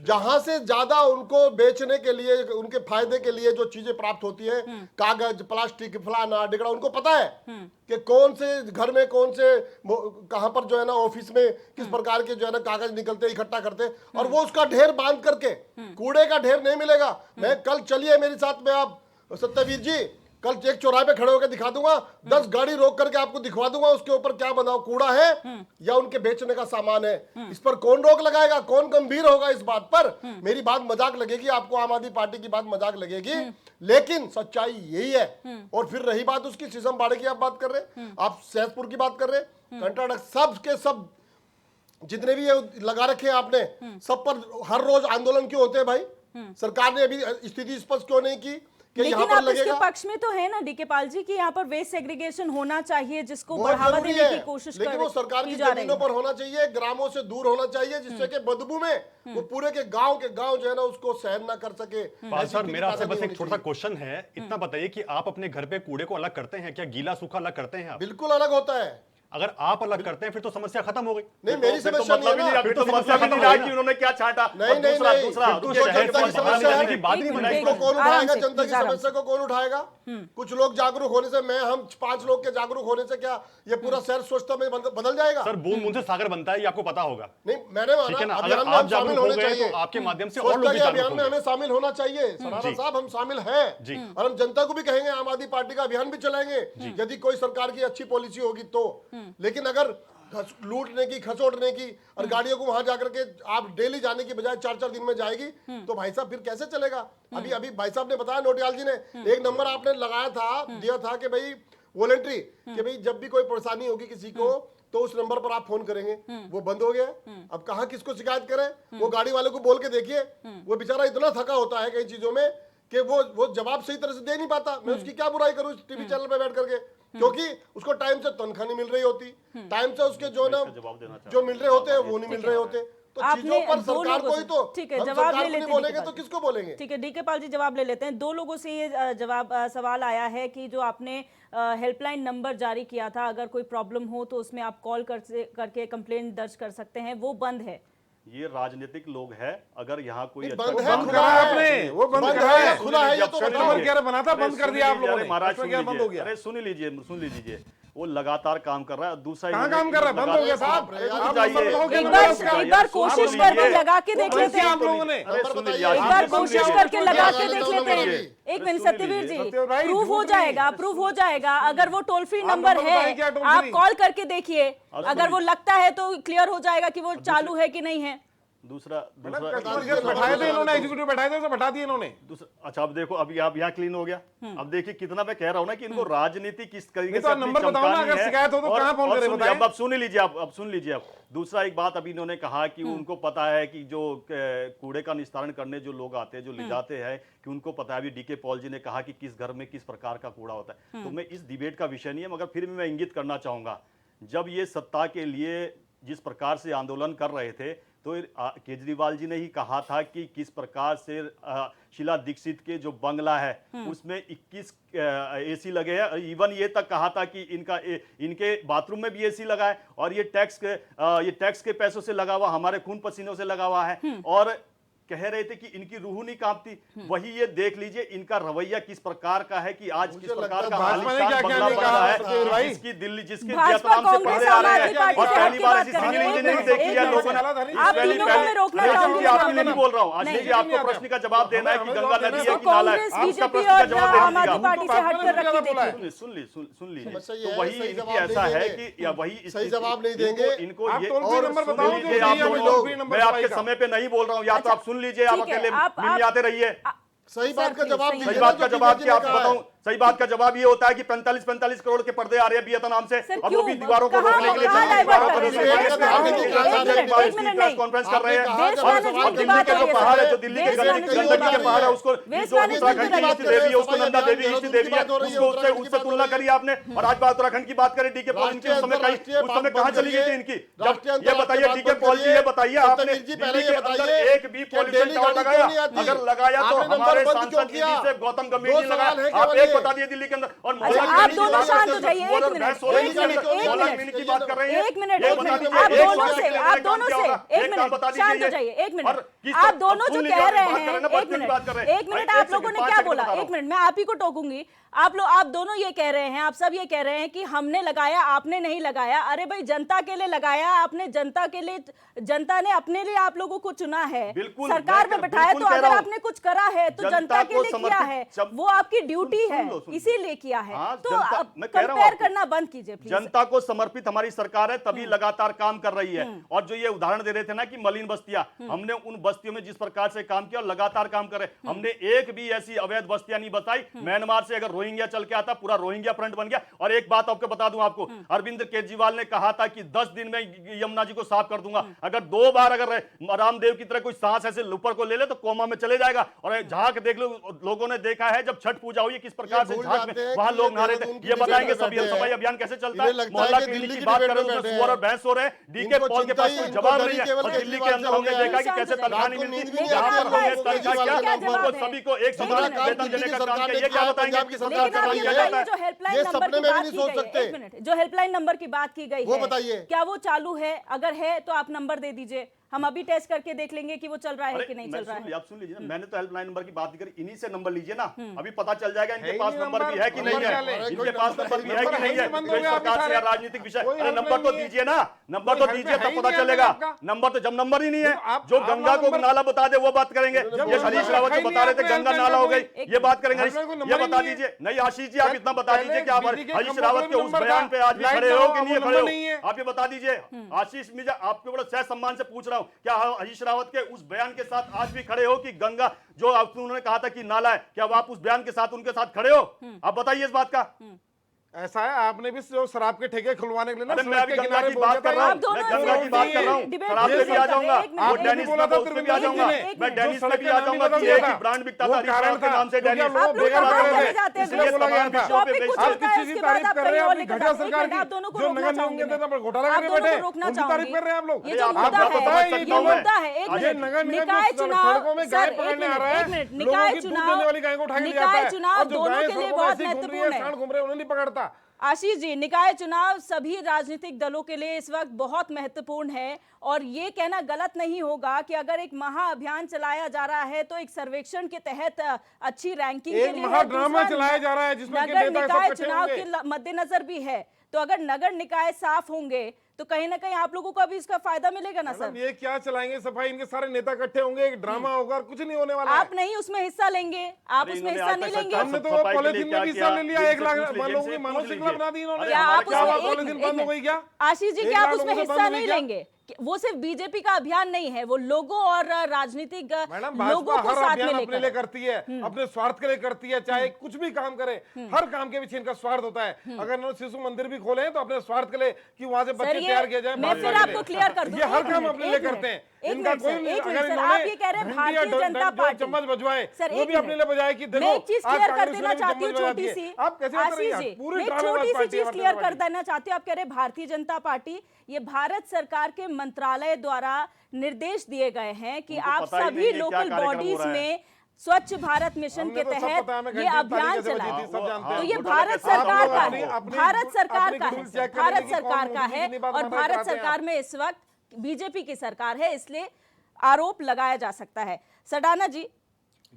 जहां से ज्यादा उनको बेचने के लिए, उनके फायदे के लिए जो चीजें प्राप्त होती है, कागज, प्लास्टिक, फलाना डिगड़ा, उनको पता है कि कौन से घर में, कौन से कहां पर जो है ना ऑफिस में किस प्रकार के जो है ना कागज निकलते, इकट्ठा करते, और वो उसका ढेर बांध करके, कूड़े का ढेर नहीं मिलेगा। मैं कल, चलिए मेरे साथ में आप सत्यवीर जी, कल एक चौराहे पे खड़े होकर दिखा दूंगा, 10 गाड़ी रोक करके आपको दिखवा दूंगा उसके ऊपर क्या बना, कूड़ा है या उनके बेचने का सामान है। इस पर कौन रोक लगाएगा, कौन गंभीर होगा इस बात पर। मेरी बात मजाक लगेगी आपको, आम आदमी पार्टी की बात मजाक लगेगी, लेकिन सच्चाई यही है। और फिर रही बात उसकी सीसमबाड़े की, आप बात कर रहे हैं, आप सहसपुर की बात कर रहे हैं, कंटाडक, सब के सब जितने भी ये लगा रखे हैं आपने, सब पर हर रोज आंदोलन क्यों होते हैं भाई? सरकार ने अभी स्थिति स्पष्ट क्यों नहीं की कि यहाँ लेकिन पर आप इसके लगेगा? पक्ष में तो है ना डीके पाल जी कि यहाँ पर वेस्ट सेग्रीगेशन होना चाहिए, जिसको बहुत बढ़ावा जरूरी देने है, की कोशिश लेकिन वो सरकार की जा रही जमीनों है। पर होना चाहिए, ग्रामों से दूर होना चाहिए, जिससे कि बदबू में वो पूरे के गांव जो है ना उसको सहन ना कर सके। पाल ऐसी सर, स्थिति मेरा आपसे पैदा बस नहीं एक छोटा सा होनी क्वेश्चन है, इतना बताइए कि आप अपने घर पे कूड़े को अलग करते हैं क्या? गीला सूखा अलग करते हैं आप? चाहिए। बिल्कुल अलग होता है। अगर आप अलग करते हैं फिर तो समस्या खत्म हो गई। नहीं, मेरी फिर तो समस्या नहीं मतलब ही है नहीं, ना। फिर तो फिर तो समस्या ही खत्म नहीं हो रहा गई कि ना। उन्होंने क्या छांटा। नहीं, और नहीं, दूसरा नहीं, दूसरा फिर तो दूसरा जनता शहर की से समस्या बाहर है। निकलने की बात ही नहीं बनाई। इसको कौन आराम उठाएगा? से, जनता की आराम से। समस्या को कौन उठाएगा? कुछ लोग जागरूक होने से, मैं हम 5 लोग के जागरूक होने से क्या ये पूरा शहर स्वच्छता में बदल जाएगा? सर, बूंद बूंद से सागर बनता है, ये आपको पता होगा। नहीं, मैंने ठीक है ना? माना अगर अभियान में आप हम जागरूक शामिल हो होने गए चाहिए, तो आपके माध्यम से और लोग स्वच्छता भी के जागरूक अभियान में होंगे। हमें शामिल होना चाहिए। सरारा साहब, हम शामिल जी। हैं, और हम जनता को भी कहेंगे, आम आदमी पार्टी का अभियान भी चलाएंगे यदि कोई सरकार की अच्छी पॉलिसी होगी तो। लेकिन अगर लूटने की, खसोटने की, और गाड़ियों को वहां जाकर के आप डेली जाने की बजाय 4-4 दिन में जाएगी, तो भाई साहब फिर कैसे चलेगा? अभी भाई साहब ने बताया, नोटियाल जी ने एक नंबर आपने लगाया था, दिया था कि भाई वॉलंटरी, कि भाई जब भी कोई परेशानी होगी किसी को तो उस नंबर पर आप फोन करेंगे। वो बंद हो गया। अब कहाँ किसको शिकायत करें? वो गाड़ी वाले को बोल के देखिए, वो बेचारा इतना थका होता है कई चीजों में कि वो जवाब सही तरह से दे नहीं पाता। मैं उसकी क्या बुराई करूं टीवी चैनल पे बैठ करके, क्योंकि उसको टाइम से तनख्वाह नहीं मिल रही होती, टाइम से उसके जो ना जो मिल रहे होते हैं वो नहीं मिल रहे होते। तो चीजों पर सरकार को ही तो, ठीक है, हम जवाब सरकार ले को लेते नहीं हैं बोलेंगे तो किसको बोलेंगे? ठीक है, डीके पाल जी जवाब ले लेते हैं। 2 लोगों से ये सवाल आया है कि जो आपने हेल्पलाइन नंबर जारी किया था, अगर कोई प्रॉब्लम हो तो उसमें आप कॉल करके कंप्लेंट दर्ज कर सकते हैं, वो बंद है। ये राजनीतिक लोग हैं। अगर यहाँ कोई नहीं, अच्छा बंद है, बंद खुला करा है आपने, वो बंद बंद करा है, है। खुला है, ये तो सुन बताओ। लीजिए। क्या बना था, अरे बंद कर सुन दिया आप लीजिए, लोगों अरे ने। महाराज उसमें सुन क्या बंद हो लीजिए, गया? अरे सुन लीजिए, वो लगातार काम कर रहा है। दूसरा कहाँ इन्होंने- काम कर रहा है? बंद हो गया साहब। अरे आप बताइए। नंबर बताओ, क्या एक नंबर है बार उसका? एक बार कोशिश करके लगा के देख लेते हैं। आप लोगों ने अरे सुन लीजिए, एक एक बार कोशिश करके लगा के देख लेते हैं। लीजिए। एक मिनट सुन सत्यवीर जी, लीजिए। सत्यवीर भाई, प्रूव हो झूठ नहीं। जाएगा, प्रूव हो जाएगा। अगर वो टोल फ्री आप नंबर नंबर है, बताएं क्या टोल आप फ्री? कॉल करके देखिए, अगर वो लगता है तो क्लियर हो जाएगा कि वो चालू है कि नहीं है। दूसरा बैठाए थे इन्होंने, एग्जीक्यूटिव बैठाए थे, उसे बैठा दिए इन्होंने। अच्छा, अब देखो, अभी आप यहाँ क्लीन हो गया। अब देखिए कितना मैं कह रहा हूँ ना कि इनको राजनीति किस तरीके नहीं तो से आप अपनी नंबर बताओ ना, चमकानी अगर है। शिकायत हो तो और- कहाँ फोन और करें, सुन लीजिए, बताएं। अब सुन लीजिए, अब सुन लीजिए। अब दूसरा एक बात अभी इन्होंने कहा कि उनको पता है कि जो कूड़े का निस्तारण करने जो लोग आते हैं, जो ले जाते हैं, कि उनको पता है। अभी डीके पॉल जी ने कहा कि किस घर में किस प्रकार का कूड़ा होता है। तो मैं इस डिबेट का विषय नहीं है, मगर फिर भी मैं इंगित करना चाहूंगा, जब ये सत्ता के लिए जिस प्रकार से आंदोलन कर रहे थे, तो केजरीवाल जी ने ही कहा था कि किस प्रकार से शीला दीक्षित के जो बंगला है उसमें 21 एसी लगे हैं। इवन ये तक कहा था कि इनके बाथरूम में भी एसी लगा है, और ये टैक्स के पैसों से लगा हुआ, हमारे खून पसीनों से लगा हुआ है। और कह रहे थे कि इनकी रूह नहीं कांपती, वही ये देख लीजिए इनका रवैया किस प्रकार का है कि आज किस प्रकार का आलीशान बंगला बना है, जिसकी दिल्ली जिसकी वियतनाम से पहले आ रहे हैं और पहली बार ऐसी सिंगल इंजन नहीं देखी है लोगों ने। आपके लिए नहीं बोल रहा हूँ, आशीष जी आपको प्रश्न का जवाब देना है कि गंगा नदी है कि नाला है, आपका प्रश्न का जवाब देना। सुन लीजिए, तो वही इनकी ऐसा है कि या वही सही जवाब नहीं देंगे इनको ये मैं आपके समय पे नहीं बोल रहा हूँ, या तो आप सुन लीजिए, आप अकेले मिल आते रहिए। सही बात का जवाब सही बात का जवाब क्या आप बताऊं, सही बात का जवाब ये होता है कि 45 करोड़ के पर्दे आ रहे हैं वियतनाम से, अब वो भी दीवारों को रोकने के लिए कॉन्फ्रेंस कर रहे हैं। और दिल्ली के जो पहाड़ है, जो दिल्ली के गंदगी के पहाड़ है, उसको उत्तराखंड की इष्ट देवी है, उसको नंदा देवी इष्ट देवी है, उससे तुलना करी आपने। और आज बात उत्तराखंड की बात करें, डीके पॉल इनके उस समय कहाँ चली गई थी इनकी? ये बताइए डीके पॉल जी, ये बताइए आपने दिल्ली के अंदर एक भी पॉल्यूशन टावर लगाया? अगर लगाया तो हमारे सांसद जी से गौतम गंभीर जी लगाया, आप एक बता दिए दिल्ली के अंदर। और आप दोनों शांत हो जाइए, एक मिनट की बात कर रहे हैं, एक मिनट आप दोनों से एक मिनट शांत हो जाइए, एक मिनट आप दोनों जो कह रहे हैं, एक मिनट आप लोगों ने क्या बोला, एक मिनट मैं आप ही को टोकूंगी। आप दोनों ये कह रहे हैं, आप सब ये कह रहे हैं कि हमने लगाया आपने नहीं लगाया। अरे भाई जनता के लिए लगाया आपने, जनता के लिए, जनता ने अपने लिए आप लोगों को चुना है, सरकार में बैठाया, तो अगर आपने कुछ करा है तो जनता के लिए किया है, वो आपकी ड्यूटी है, इसीलिए किया है। तो कंपेयर करना बंद कीजिए प्लीज। जनता को समर्पित हमारी सरकार है, तभी लगातार काम कर रही है। और जो ये उदाहरण दे रहे थे ना कि मलिन बस्तियां, हमने उन बस्तियों में जिस प्रकार से काम किया और लगातार काम कर रहे, हमने एक भी ऐसी अवैध बस्तियां नहीं बताई। म्यांमार से अगर रोहिंग्या चल के आता, पूरा रोहिंग्या फ्रंट बन गया। और एक बात आपको बता दूं, आपको अरविंद केजरीवाल ने कहा था कि 10 दिन में यमुना जी को साफ कर दूंगा। अगर 2 बार अगर रामदेव की तरह कोई सांस ऐसे ऊपर को ले ले तो कोमा में चले जाएगा। और झांक देख लो, लोगों ने देखा है जब छठ पूजा हुई किस प्रकार से झांक में वहां लोग नहा रहे थे। ये बताएंगे सभी सफाई अभियान कैसे चलता है? मोहल्ला क्लिनिक की बात करें तो सुअर और भैंस हो रहे हैं, डीके पॉल के पास कोई जवाब नहीं है। और दिल्ली के अंदर हमने देखा कि कैसे तनख्वाह नहीं मिलती, यहाँ पर हमने तनख्वाह क्या, सभी को एक समान वेतन देने का काम किया। ये क्या बताएंगे आपकी सरकार कर रही है? जो हेल्पलाइन नंबर की बात की गई, एक मिनट, जो हेल्पलाइन नंबर की बात की गई वो है, बताइए क्या वो चालू है? अगर है तो आप नंबर दे दीजिए, हम अभी टेस्ट करके देख लेंगे कि वो चल रहा है कि नहीं चल रहा है। आप सुन लीजिए ना, मैंने तो हेल्पलाइन नंबर की बात करी, इन्हीं से नंबर लीजिए ना, अभी पता चल जाएगा इनके पास नंबर भी है कि नहीं है, इनके पास नंबर भी है कि नहीं है। सरकार से राजनीतिक विषय, अरे नंबर तो दीजिए ना, नंबर तो दीजिए तब पता चलेगा। नंबर तो जब नंबर ही नहीं है, जो गंगा को नाला बता दे वो बात करेंगे। ये हरीश रावत जो बता रहे थे गंगा नाला हो गई, ये बात करेंगे, ये बता दीजिए। नहीं आशीष जी आप इतना बता दीजिए कि आप हरीश रावत के उस बयान पे आज भी खड़े हो कि नहीं खड़े हो, आप ये बता दीजिए। आशीष मिर्जा आपके बड़ा सह सम्मान से पूछ रहा हूँ, क्या हरीश रावत के उस बयान के साथ आज भी खड़े हो कि गंगा जो उन्होंने कहा था कि नाला है, क्या आप उस बयान के साथ उनके साथ खड़े हो? आप बताइए इस बात का। ऐसा है, आपने भी जो शराब के ठेके खुलवाने के लिए मैं अभी गंगा की बात कर रहा हूँ, मैं गंगा की बात कर रहा हूँ, शराब पे भी आ जाऊंगा, वो डेनिस में उसमें भी आ जाऊंगा, मैं डेनिस में भी आ जाऊंगा कि एक ही ब्रांड बिकता था हरीश रावत के नाम से डेनिस। इसलिए बोला गया था। आप किसी की तारीफ कर रहे हैं अपनी घटिया सरकार की, जो नगर निगम के अंदर घोटाला करके बैठे, उनकी तारीफ कर रहे हैं आप लोग। आप बताएं, ये नगर निगम सड़कों में गाय पकड़ने आ रहा है, लोगों की दूध देने वाली गाय को उठा के ले जाता है, और जो गाय सड़कों में ऐसी घूम रही है, सांड घूम रहे हैं, उन्हें नहीं पकड़ता। आशीष जी, निकाय चुनाव सभी राजनीतिक दलों के लिए इस वक्त बहुत महत्वपूर्ण है, और ये कहना गलत नहीं होगा कि अगर एक महाअभियान चलाया जा रहा है तो एक सर्वेक्षण के तहत अच्छी रैंकिंग के लिए महाड्रामा चलाया जा रहा है जिसमें नगर निकाय चुनाव के मद्देनजर भी है। तो अगर नगर निकाय साफ होंगे तो कहीं ना कहीं आप लोगों को अभी इसका फायदा मिलेगा ना सर। ये क्या चलाएंगे सफाई, इनके सारे नेता इकट्ठे होंगे, एक ड्रामा होगा और कुछ नहीं होने वाला। आप नहीं उसमें हिस्सा लेंगे, आप उसमें हिस्सा नहीं लेंगे। हमने तो पॉलिथीन में भी हिस्सा ले लिया, 1 लाख लोगों की मानव श्रृंखला बना दी इन्होंने। पॉलिथीन बंद हो गई क्या आशीष जी? क्या आप उसमें हिस्सा नहीं लेंगे? वो सिर्फ बीजेपी का अभियान नहीं है, वो लोगों और राजनीतिक लोगों को साथ में लेकर अपने लिए करती है, अपने स्वार्थ के लिए करती है। चाहे कुछ भी काम करे, हर काम के पीछे इनका स्वार्थ होता है। अगर इन्होंने शिशु मंदिर भी खोले हैं तो अपने स्वार्थ के लिए कि वहां से बच्चे तैयार किए जाए, मैं फिर आपको क्लियर कर दूं, ये हर काम अपने लिए करते हैं। इनका कोई अगर आप ये कह रहे हैं भारतीय जनता पार्टी चम्मच बजवाए वो भी अपने लिए बजाए कि मैं एक चीज क्लियर कर देना चाहती हूँ, छोटी सी, आप कैसे आशीष जी मैं छोटी सी चीज क्लियर कर देना चाहती हूँ। आप कह रहे हैं भारतीय जनता पार्टी, ये भारत सरकार के मंत्रालय द्वारा निर्देश दिए गए हैं कि आप सभी लोकल बॉडीज में स्वच्छ भारत मिशन के तहत ये अभियान चलाएं। तो ये भारत सरकार का है, भारत सरकार का है, भारत सरकार का है, और भारत सरकार में इस वक्त बीजेपी की सरकार है, इसलिए आरोप लगाया जा सकता है। सडाना जी,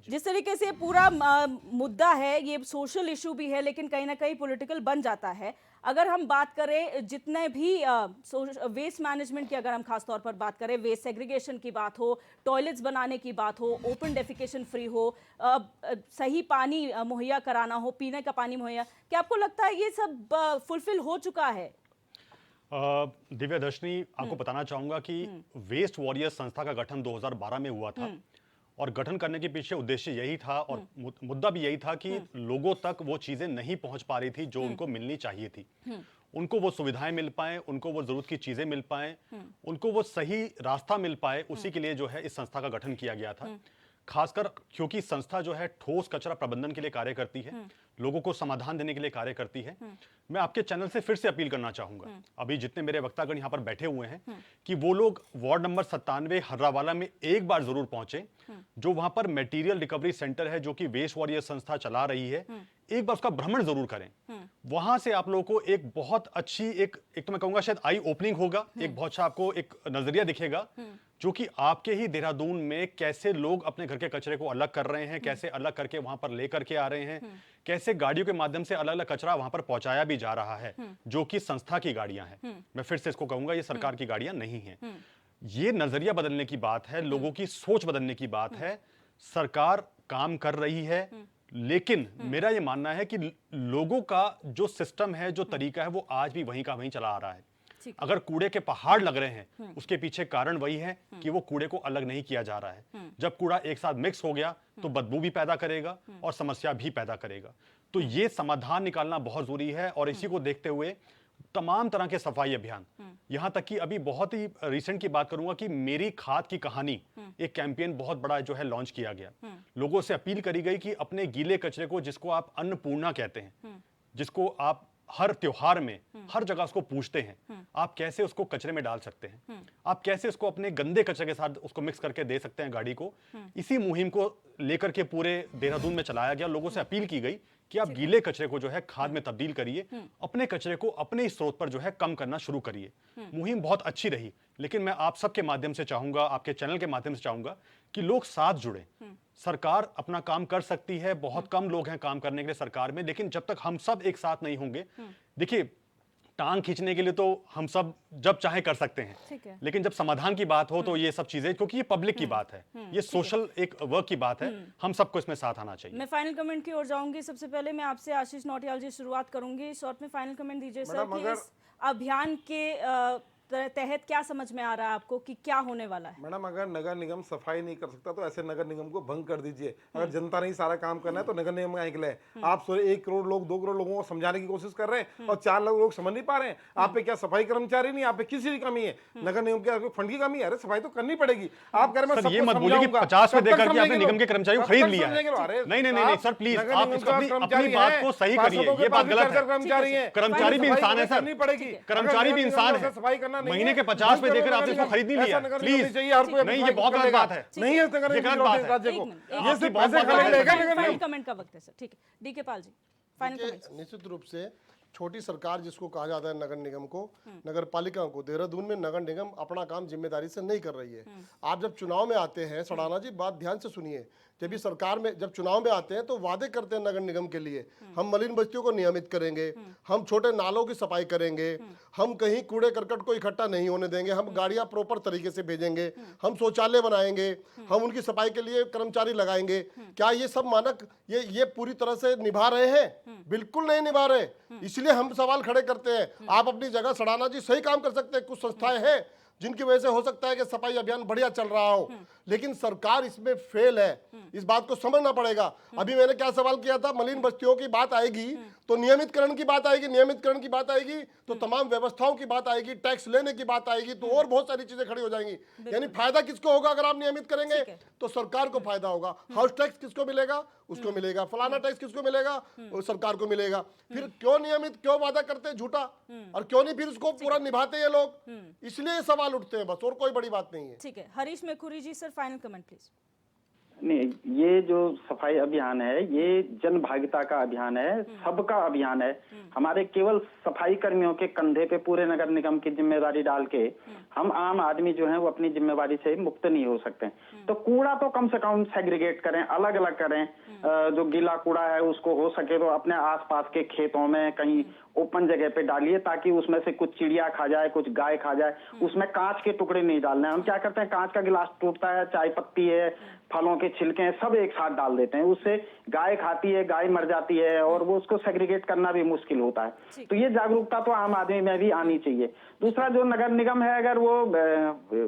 जिस तरीके से पूरा मुद्दा है, ये सोशल इशू भी है लेकिन कहीं ना कहीं पॉलिटिकल बन जाता है। अगर हम बात करें जितने भी वेस्ट मैनेजमेंट की, अगर हम खास तौर पर बात करें, वेस्ट सेग्रीगेशन की बात हो, टॉयलेट्स बनाने की बात हो, ओपन डेफिकेशन फ्री हो, सही पानी मुहैया कराना हो, पीने का पानी मुहैया, क्या आपको लगता है ये सब फुलफिल हो चुका है? दिव्या दर्शनी, आपको बताना चाहूंगा कि वेस्ट वॉरियर्स संस्था का गठन 2012 में हुआ था और गठन करने के पीछे उद्देश्य यही था और मुद्दा भी यही था कि लोगों तक वो चीजें नहीं पहुंच पा रही थी जो उनको मिलनी चाहिए थी। उनको वो सुविधाएं मिल पाए, उनको वो जरूरत की चीजें मिल पाए, उनको वो सही रास्ता मिल पाए, उसी के लिए जो है इस संस्था का गठन किया गया था। खासकर क्योंकि संस्था जो है ठोस कचरा प्रबंधन के लिए कार्य करती है, लोगों को समाधान देने के लिए कार्य करती है। मैं आपके चैनल से फिर से अपील करना चाहूंगा, अभी जितने मेरे वक्तागण यहाँ पर बैठे हुए हैं, कि वो लोग वार्ड नंबर 97 हर्रावाला में एक बार जरूर पहुंचे, जो वहां पर मटेरियल रिकवरी सेंटर है, जो कि वेस्ट वॉरियर संस्था चला रही है। एक बार उसका भ्रमण जरूर करें। वहां से आप लोगों को एक बहुत अच्छी एक तो मैं कहूंगा शायद आई ओपनिंग होगा, एक बहुत अच्छा आपको एक नजरिया दिखेगा, जो कि आपके ही देहरादून में कैसे लोग अपने घर के कचरे को अलग कर रहे हैं, कैसे अलग करके वहां पर लेकर के आ रहे हैं, कैसे गाड़ियों के माध्यम से अलग अलग कचरा वहां पर पहुंचाया भी जा रहा है, जो कि संस्था की गाड़ियां हैं। मैं फिर से इसको कहूंगा, ये सरकार की गाड़ियां नहीं हैं। ये नजरिया बदलने की बात है, लोगों की सोच बदलने की बात है। सरकार काम कर रही है, लेकिन मेरा ये मानना है कि लोगों का जो सिस्टम है, जो तरीका है, वो आज भी वहीं का वहीं चला आ रहा है। अगर कूड़े के पहाड़ लग रहे हैं, उसके पीछे कारण वही है कि वो कूड़े को अलग नहीं किया जा रहा है। जब कूड़ा एक साथ मिक्स हो गया तो बदबू भी पैदा करेगा और समस्या भी पैदा करेगा। तो ये समाधान निकालना बहुत जरूरी है और इसी को देखते हुए तमाम तरह के सफाई अभियान, यहां तक कि अभी बहुत ही रिसेंट की बात करूंगा कि मेरी खाद की कहानी, एक कैंपेन बहुत बड़ा जो है लॉन्च किया गया। लोगों से अपील करी गई कि अपने गीले कचरे को, जिसको आप अन्नपूर्णा कहते हैं, जिसको आप हर त्योहार में हर जगह उसको पूछते हैं, आप कैसे उसको कचरे में डाल सकते हैं, आप कैसे उसको अपने गंदे कचरे के साथ उसको मिक्स करके दे सकते हैं गाड़ी को। इसी मुहिम को लेकर के पूरे देहरादून में चलाया गया। लोगों से अपील की गई कि आप गीले कचरे को जो है खाद में तब्दील करिए, अपने कचरे को अपने ही स्रोत पर जो है कम करना शुरू करिए। मुहिम बहुत अच्छी रही, लेकिन मैं आप सबके माध्यम से चाहूंगा, आपके चैनल के माध्यम से चाहूंगा कि लोग साथ जुड़े। सरकार अपना काम कर सकती है, बहुत कम लोग हैं काम करने के लिए सरकार में, लेकिन जब तक हम सब एक साथ नहीं होंगे, देखिए टांग खींचने के लिए तो हम सब जब चाहे कर सकते हैं, लेकिन जब समाधान की बात हो तो ये सब चीजें, क्योंकि ये पब्लिक की बात है, ये सोशल एक वर्क की बात है, हम सबको इसमें साथ आना चाहिए। मैं फाइनल कमेंट की ओर जाऊंगी। सबसे पहले मैं आपसे आशीष नौटियाल जी शुरुआत करूंगी। शॉर्ट में फाइनल कमेंट दीजिए सर कि इस अभियान के तहत क्या समझ में आ रहा है आपको कि क्या होने वाला है? मैडम, अगर नगर निगम सफाई नहीं कर सकता तो ऐसे नगर निगम को भंग कर दीजिए। अगर जनता नहीं सारा काम करना है तो नगर निगम का निकले। आप 1 करोड़ लोग, 2 करोड़ लोगों को समझाने की कोशिश कर रहे हैं और 4 लाख लोग समझ नहीं पा रहे हैं। आप पे क्या सफाई कर्मचारी नहीं, आप पे किसी की कमी है? नगर निगम के फंड की कमी है? अरे सफाई तो करनी पड़ेगी। आप कह रहे ये मत बोलिए कि 50 में देकर के आपने निगम के कर्मचारी को खरीद लिया है। नहीं सर, प्लीज आप अपनी बात को सही करिए, ये बात गलत है। कर्मचारी भी इंसान है सर, कर्मचारी भी इंसान है। महीने के 50 पे देकर आपने इसको खरीद नहीं लिया, प्लीज। नहीं, ये बहुत गलत बात है, नहीं है ये गलत बात है। ये सिर्फ पैसे खाने फाइनल कमेंट का वक्त है सर। ठीक है, डीके पाल जी, फाइनल कमेंट। निश्चित रूप से छोटी सरकार जिसको कहा जाता है नगर निगम को, नगर पालिका को, देहरादून में नगर निगम अपना काम जिम्मेदारी से नहीं कर रही है। आप जब चुनाव में आते हैं, सड़ाना जी बात ध्यान से सुनिए, जब भी सरकार में जब चुनाव में आते हैं तो वादे करते हैं नगर निगम के लिए, हम मलिन बस्तियों को नियमित करेंगे, हम छोटे नालों की सफाई करेंगे, हम कहीं कूड़े करकट को इकट्ठा नहीं होने देंगे, हम गाड़ियां प्रॉपर तरीके से भेजेंगे, हम शौचालय बनाएंगे, हम उनकी सफाई के लिए कर्मचारी लगाएंगे। क्या ये सब मानक ये पूरी तरह से निभा रहे हैं? बिल्कुल नहीं निभा रहे। इसलिए हम सवाल खड़े करते हैं। आप अपनी जगह सड़ाना जी सही काम कर सकते हैं, कुछ संस्थाएं हैं जिनकी वजह से हो सकता है कि सफाई अभियान बढ़िया चल रहा हो, लेकिन सरकार इसमें फेल है। इस बात को समझना पड़ेगा। अभी मैंने क्या सवाल किया था, मलिन बस्तियों की बात आएगी तो नियमितकरण की बात आएगी, नियमितकरण की बात आएगी तो तमाम व्यवस्थाओं की बात आएगी, टैक्स लेने की बात आएगी, तो और बहुत सारी चीजें खड़ी हो जाएंगी। यानी फायदा किसको होगा? अगर आप नियमित करेंगे तो सरकार को फायदा होगा। हाउस टैक्स किसको मिलेगा? उसको मिलेगा। फलाना टैक्स किसको मिलेगा? सरकार को मिलेगा। फिर क्यों नियमित, क्यों वादा करते हैं झूठा, और क्यों नहीं फिर उसको पूरा निभाते ये लोग? इसलिए सवाल उठते हैं, बस, और कोई बड़ी बात नहीं है। ठीक है, हरीश मेखुरी जी सर, फाइनल कमेंट प्लीज। नहीं, ये जो सफाई अभियान है ये जन भागीदारी का अभियान है, सबका अभियान है। हमारे केवल सफाई कर्मियों के कंधे पे पूरे नगर निगम की जिम्मेदारी डाल के हम आम आदमी जो है वो अपनी जिम्मेदारी से मुक्त नहीं हो सकते। तो कूड़ा तो कम से कम सेग्रीगेट करें, अलग अलग करें। जो गीला कूड़ा है उसको हो सके तो अपने आसपास के खेतों में कहीं ओपन जगह पे डालिए, ताकि उसमें से कुछ चिड़िया खा जाए, कुछ गाय खा जाए। उसमें कांच के टुकड़े नहीं डालने हैं। हम क्या करते हैं, कांच का गिलास टूटता है, चाय पत्ती है, फलों के छिलके हैं, सब एक साथ डाल देते हैं। उससे गाय खाती है, गाय मर जाती है और वो उसको सेग्रीगेट करना भी मुश्किल होता है। तो ये जागरूकता तो आम आदमी में भी आनी चाहिए। दूसरा, जो नगर निगम है अगर वो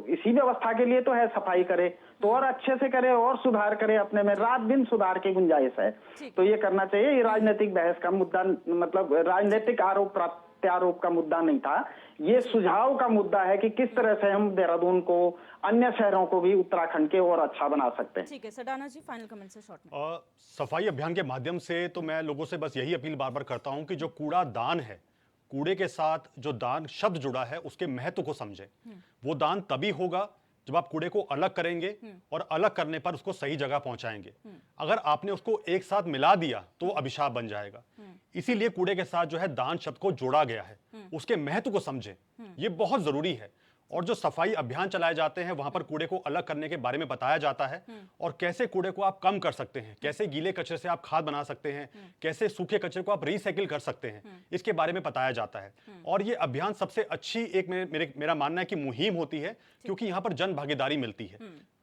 इसी व्यवस्था के लिए तो है सफाई करे तो और अच्छे से करे और सुधार करे, अपने में रात दिन सुधार की गुंजाइश है। तो ये करना चाहिए। ये राजनीतिक बहस का मुद्दा, मतलब राजनीतिक आरोप प्रत्यारोप का मुद्दा नहीं था। ये सुझाव का मुद्दा है कि किस तरह से हम देहरादून को, अन्य शहरों को भी उत्तराखंड के और अच्छा बना सकते हैं। ठीक है सडाना जी, फाइनल कमेंट से शॉर्ट में। सफाई अभियान के माध्यम से तो मैं लोगों से बस यही अपील बार बार करता हूं कि जो कूड़ा दान है, कूड़े के साथ जो दान शब्द जुड़ा है उसके महत्व को समझें। वो दान तभी होगा जब आप कूड़े को अलग करेंगे और अलग करने पर उसको सही जगह पहुंचाएंगे। अगर आपने उसको एक साथ मिला दिया तो वो अभिशाप बन जाएगा। इसीलिए कूड़े के साथ जो है दान शब्द को जोड़ा गया है, उसके महत्व को समझें, ये बहुत जरूरी है। और जो सफाई अभियान चलाए जाते हैं वहां पर कूड़े को अलग करने के बारे में बताया जाता है और कैसे कूड़े को आप कम कर सकते हैं, कैसे गीले कचरे से आप खाद बना सकते हैं, कैसे सूखे कचरे को आप रिसाइकिल कर सकते हैं, इसके बारे में बताया जाता है। और ये अभियान सबसे अच्छी एक मेरा मानना है कि मुहिम होती है, क्योंकि यहाँ पर जन भागीदारी मिलती है।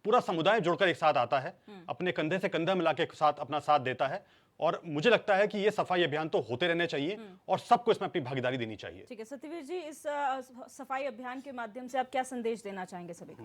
पूरा समुदाय जुड़कर एक साथ आता है, अपने कंधे से कंधा मिला के साथ अपना साथ देता है। और मुझे लगता है कि ये सफाई अभियान तो होते रहने चाहिए और सबको इसमें अपनी भागीदारी देनी चाहिए। ठीक है सत्यवीर जी, इस सफाई अभियान के माध्यम से आप क्या संदेश देना चाहेंगे सभी को?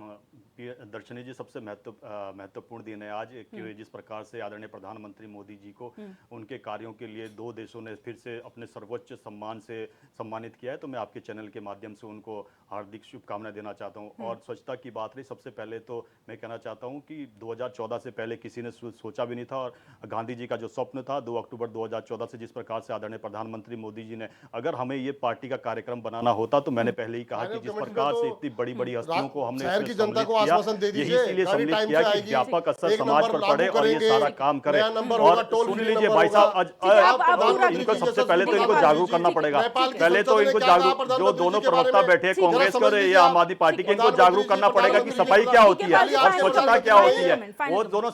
दर्शनी जी, सबसे महत्वपूर्ण दिन है आज कि जिस प्रकार से आदरणीय प्रधानमंत्री मोदी जी को उनके कार्यों के लिए दो देशों ने फिर से अपने सर्वोच्च सम्मान से सम्मानित किया है। तो मैं आपके चैनल के माध्यम से उनको हार्दिक शुभकामनाएं देना चाहता हूं। और स्वच्छता की बात रही, सबसे पहले तो मैं कहना चाहता हूं कि 2014 से पहले किसी ने सोचा भी नहीं था, और गांधी जी का जो स्वप्न था 2 अक्टूबर 2014 से, जिस प्रकार से आदरणीय प्रधानमंत्री मोदी जी ने, अगर हमें ये पार्टी का कार्यक्रम बनाना होता तो मैंने पहले ही कहा कि जिस प्रकार से इतनी बड़ी बड़ी हस्तियों को हमने शहर की जनता को आश्वासन दे दीजिए, इसलिए सम्मिलित किया कि व्यापक असर समाज पर पड़े और ये सारा काम करे। और सुन लीजिए भाई साहब, इनको सबसे पहले तो इनको जागरूक करना पड़ेगा। पहले तो इनको जागरूक, जो दोनों प्रवक्ता बैठे कांग्रेस के या आम आदमी पार्टी के, इनको जागरूक करना पड़ेगा कि सफाई क्या होती है और स्वच्छता क्या होती है। वो दोनों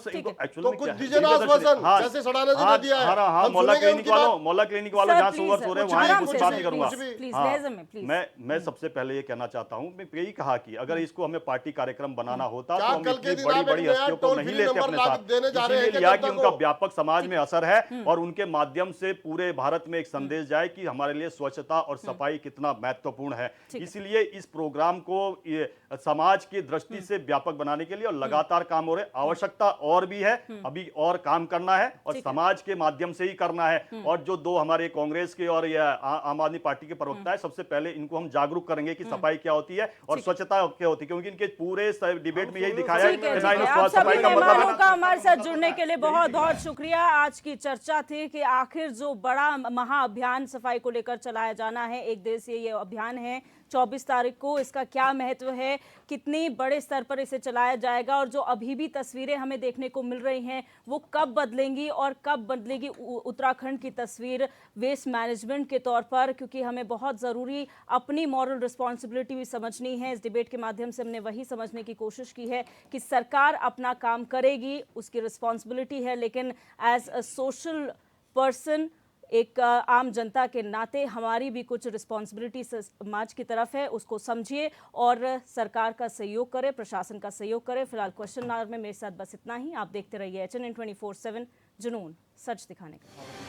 मोहल्ला क्लिनिक वालों जहाँ सुअर सो रहे हैं वहाँ कुछ बात नहीं करूंगा। मैं सबसे पहले ये कहना चाहता हूँ, मैं यही कहा कि अगर इसको हमें पार्टी कार्यक्रम बनाना होता तो हम इतनी बड़ी बड़ी हस्तियों को नहीं लेते अपने साथ। इसलिए लिया कि उनका व्यापक समाज में असर है और उनके माध्यम से पूरे भारत में एक संदेश जाए कि हमारे लिए स्वच्छता और सफाई कितना महत्वपूर्ण है। इसलिए इस प्रोग्राम को समाज की दृष्टि से व्यापक बनाने के लिए और लगातार काम हो रहे, आवश्यकता और भी है, अभी और काम करना है और समाज के माध्यम से ही करना है। और जो दो हमारे कांग्रेस के और आम आदमी पार्टी के प्रवक्ता है, सबसे पहले इनको हम जागरूक करेंगे कि सफाई क्या होती है और स्वच्छता क्या होती है, क्योंकि इनके पूरे डिबेट में यही दिखाया है कि सफाई का मतलब है। हमारे साथ जुड़ने के लिए बहुत बहुत शुक्रिया। आज की चर्चा थी कि आखिर जो बड़ा महाअभियान सफाई को लेकर चलाया जाना है, एक दिवसीय ये अभियान है 24 तारीख को, इसका क्या महत्व है, कितनी बड़े स्तर पर इसे चलाया जाएगा और जो अभी भी तस्वीरें हमें देखने को मिल रही हैं वो कब बदलेंगी और कब बदलेगी उत्तराखंड की तस्वीर वेस्ट मैनेजमेंट के तौर पर, क्योंकि हमें बहुत ज़रूरी अपनी मॉरल रिस्पॉन्सिबिलिटी भी समझनी है। इस डिबेट के माध्यम से हमने वही समझने की कोशिश की है कि सरकार अपना काम करेगी, उसकी रिस्पॉन्सिबिलिटी है, लेकिन एज अ सोशल पर्सन, एक आम जनता के नाते हमारी भी कुछ रिस्पॉन्सिबिलिटी समाज की तरफ है, उसको समझिए और सरकार का सहयोग करें, प्रशासन का सहयोग करें। फिलहाल क्वेश्चन आवर में मेरे साथ बस इतना ही। आप देखते रहिए HNN 24/7, जुनून सच दिखाने का।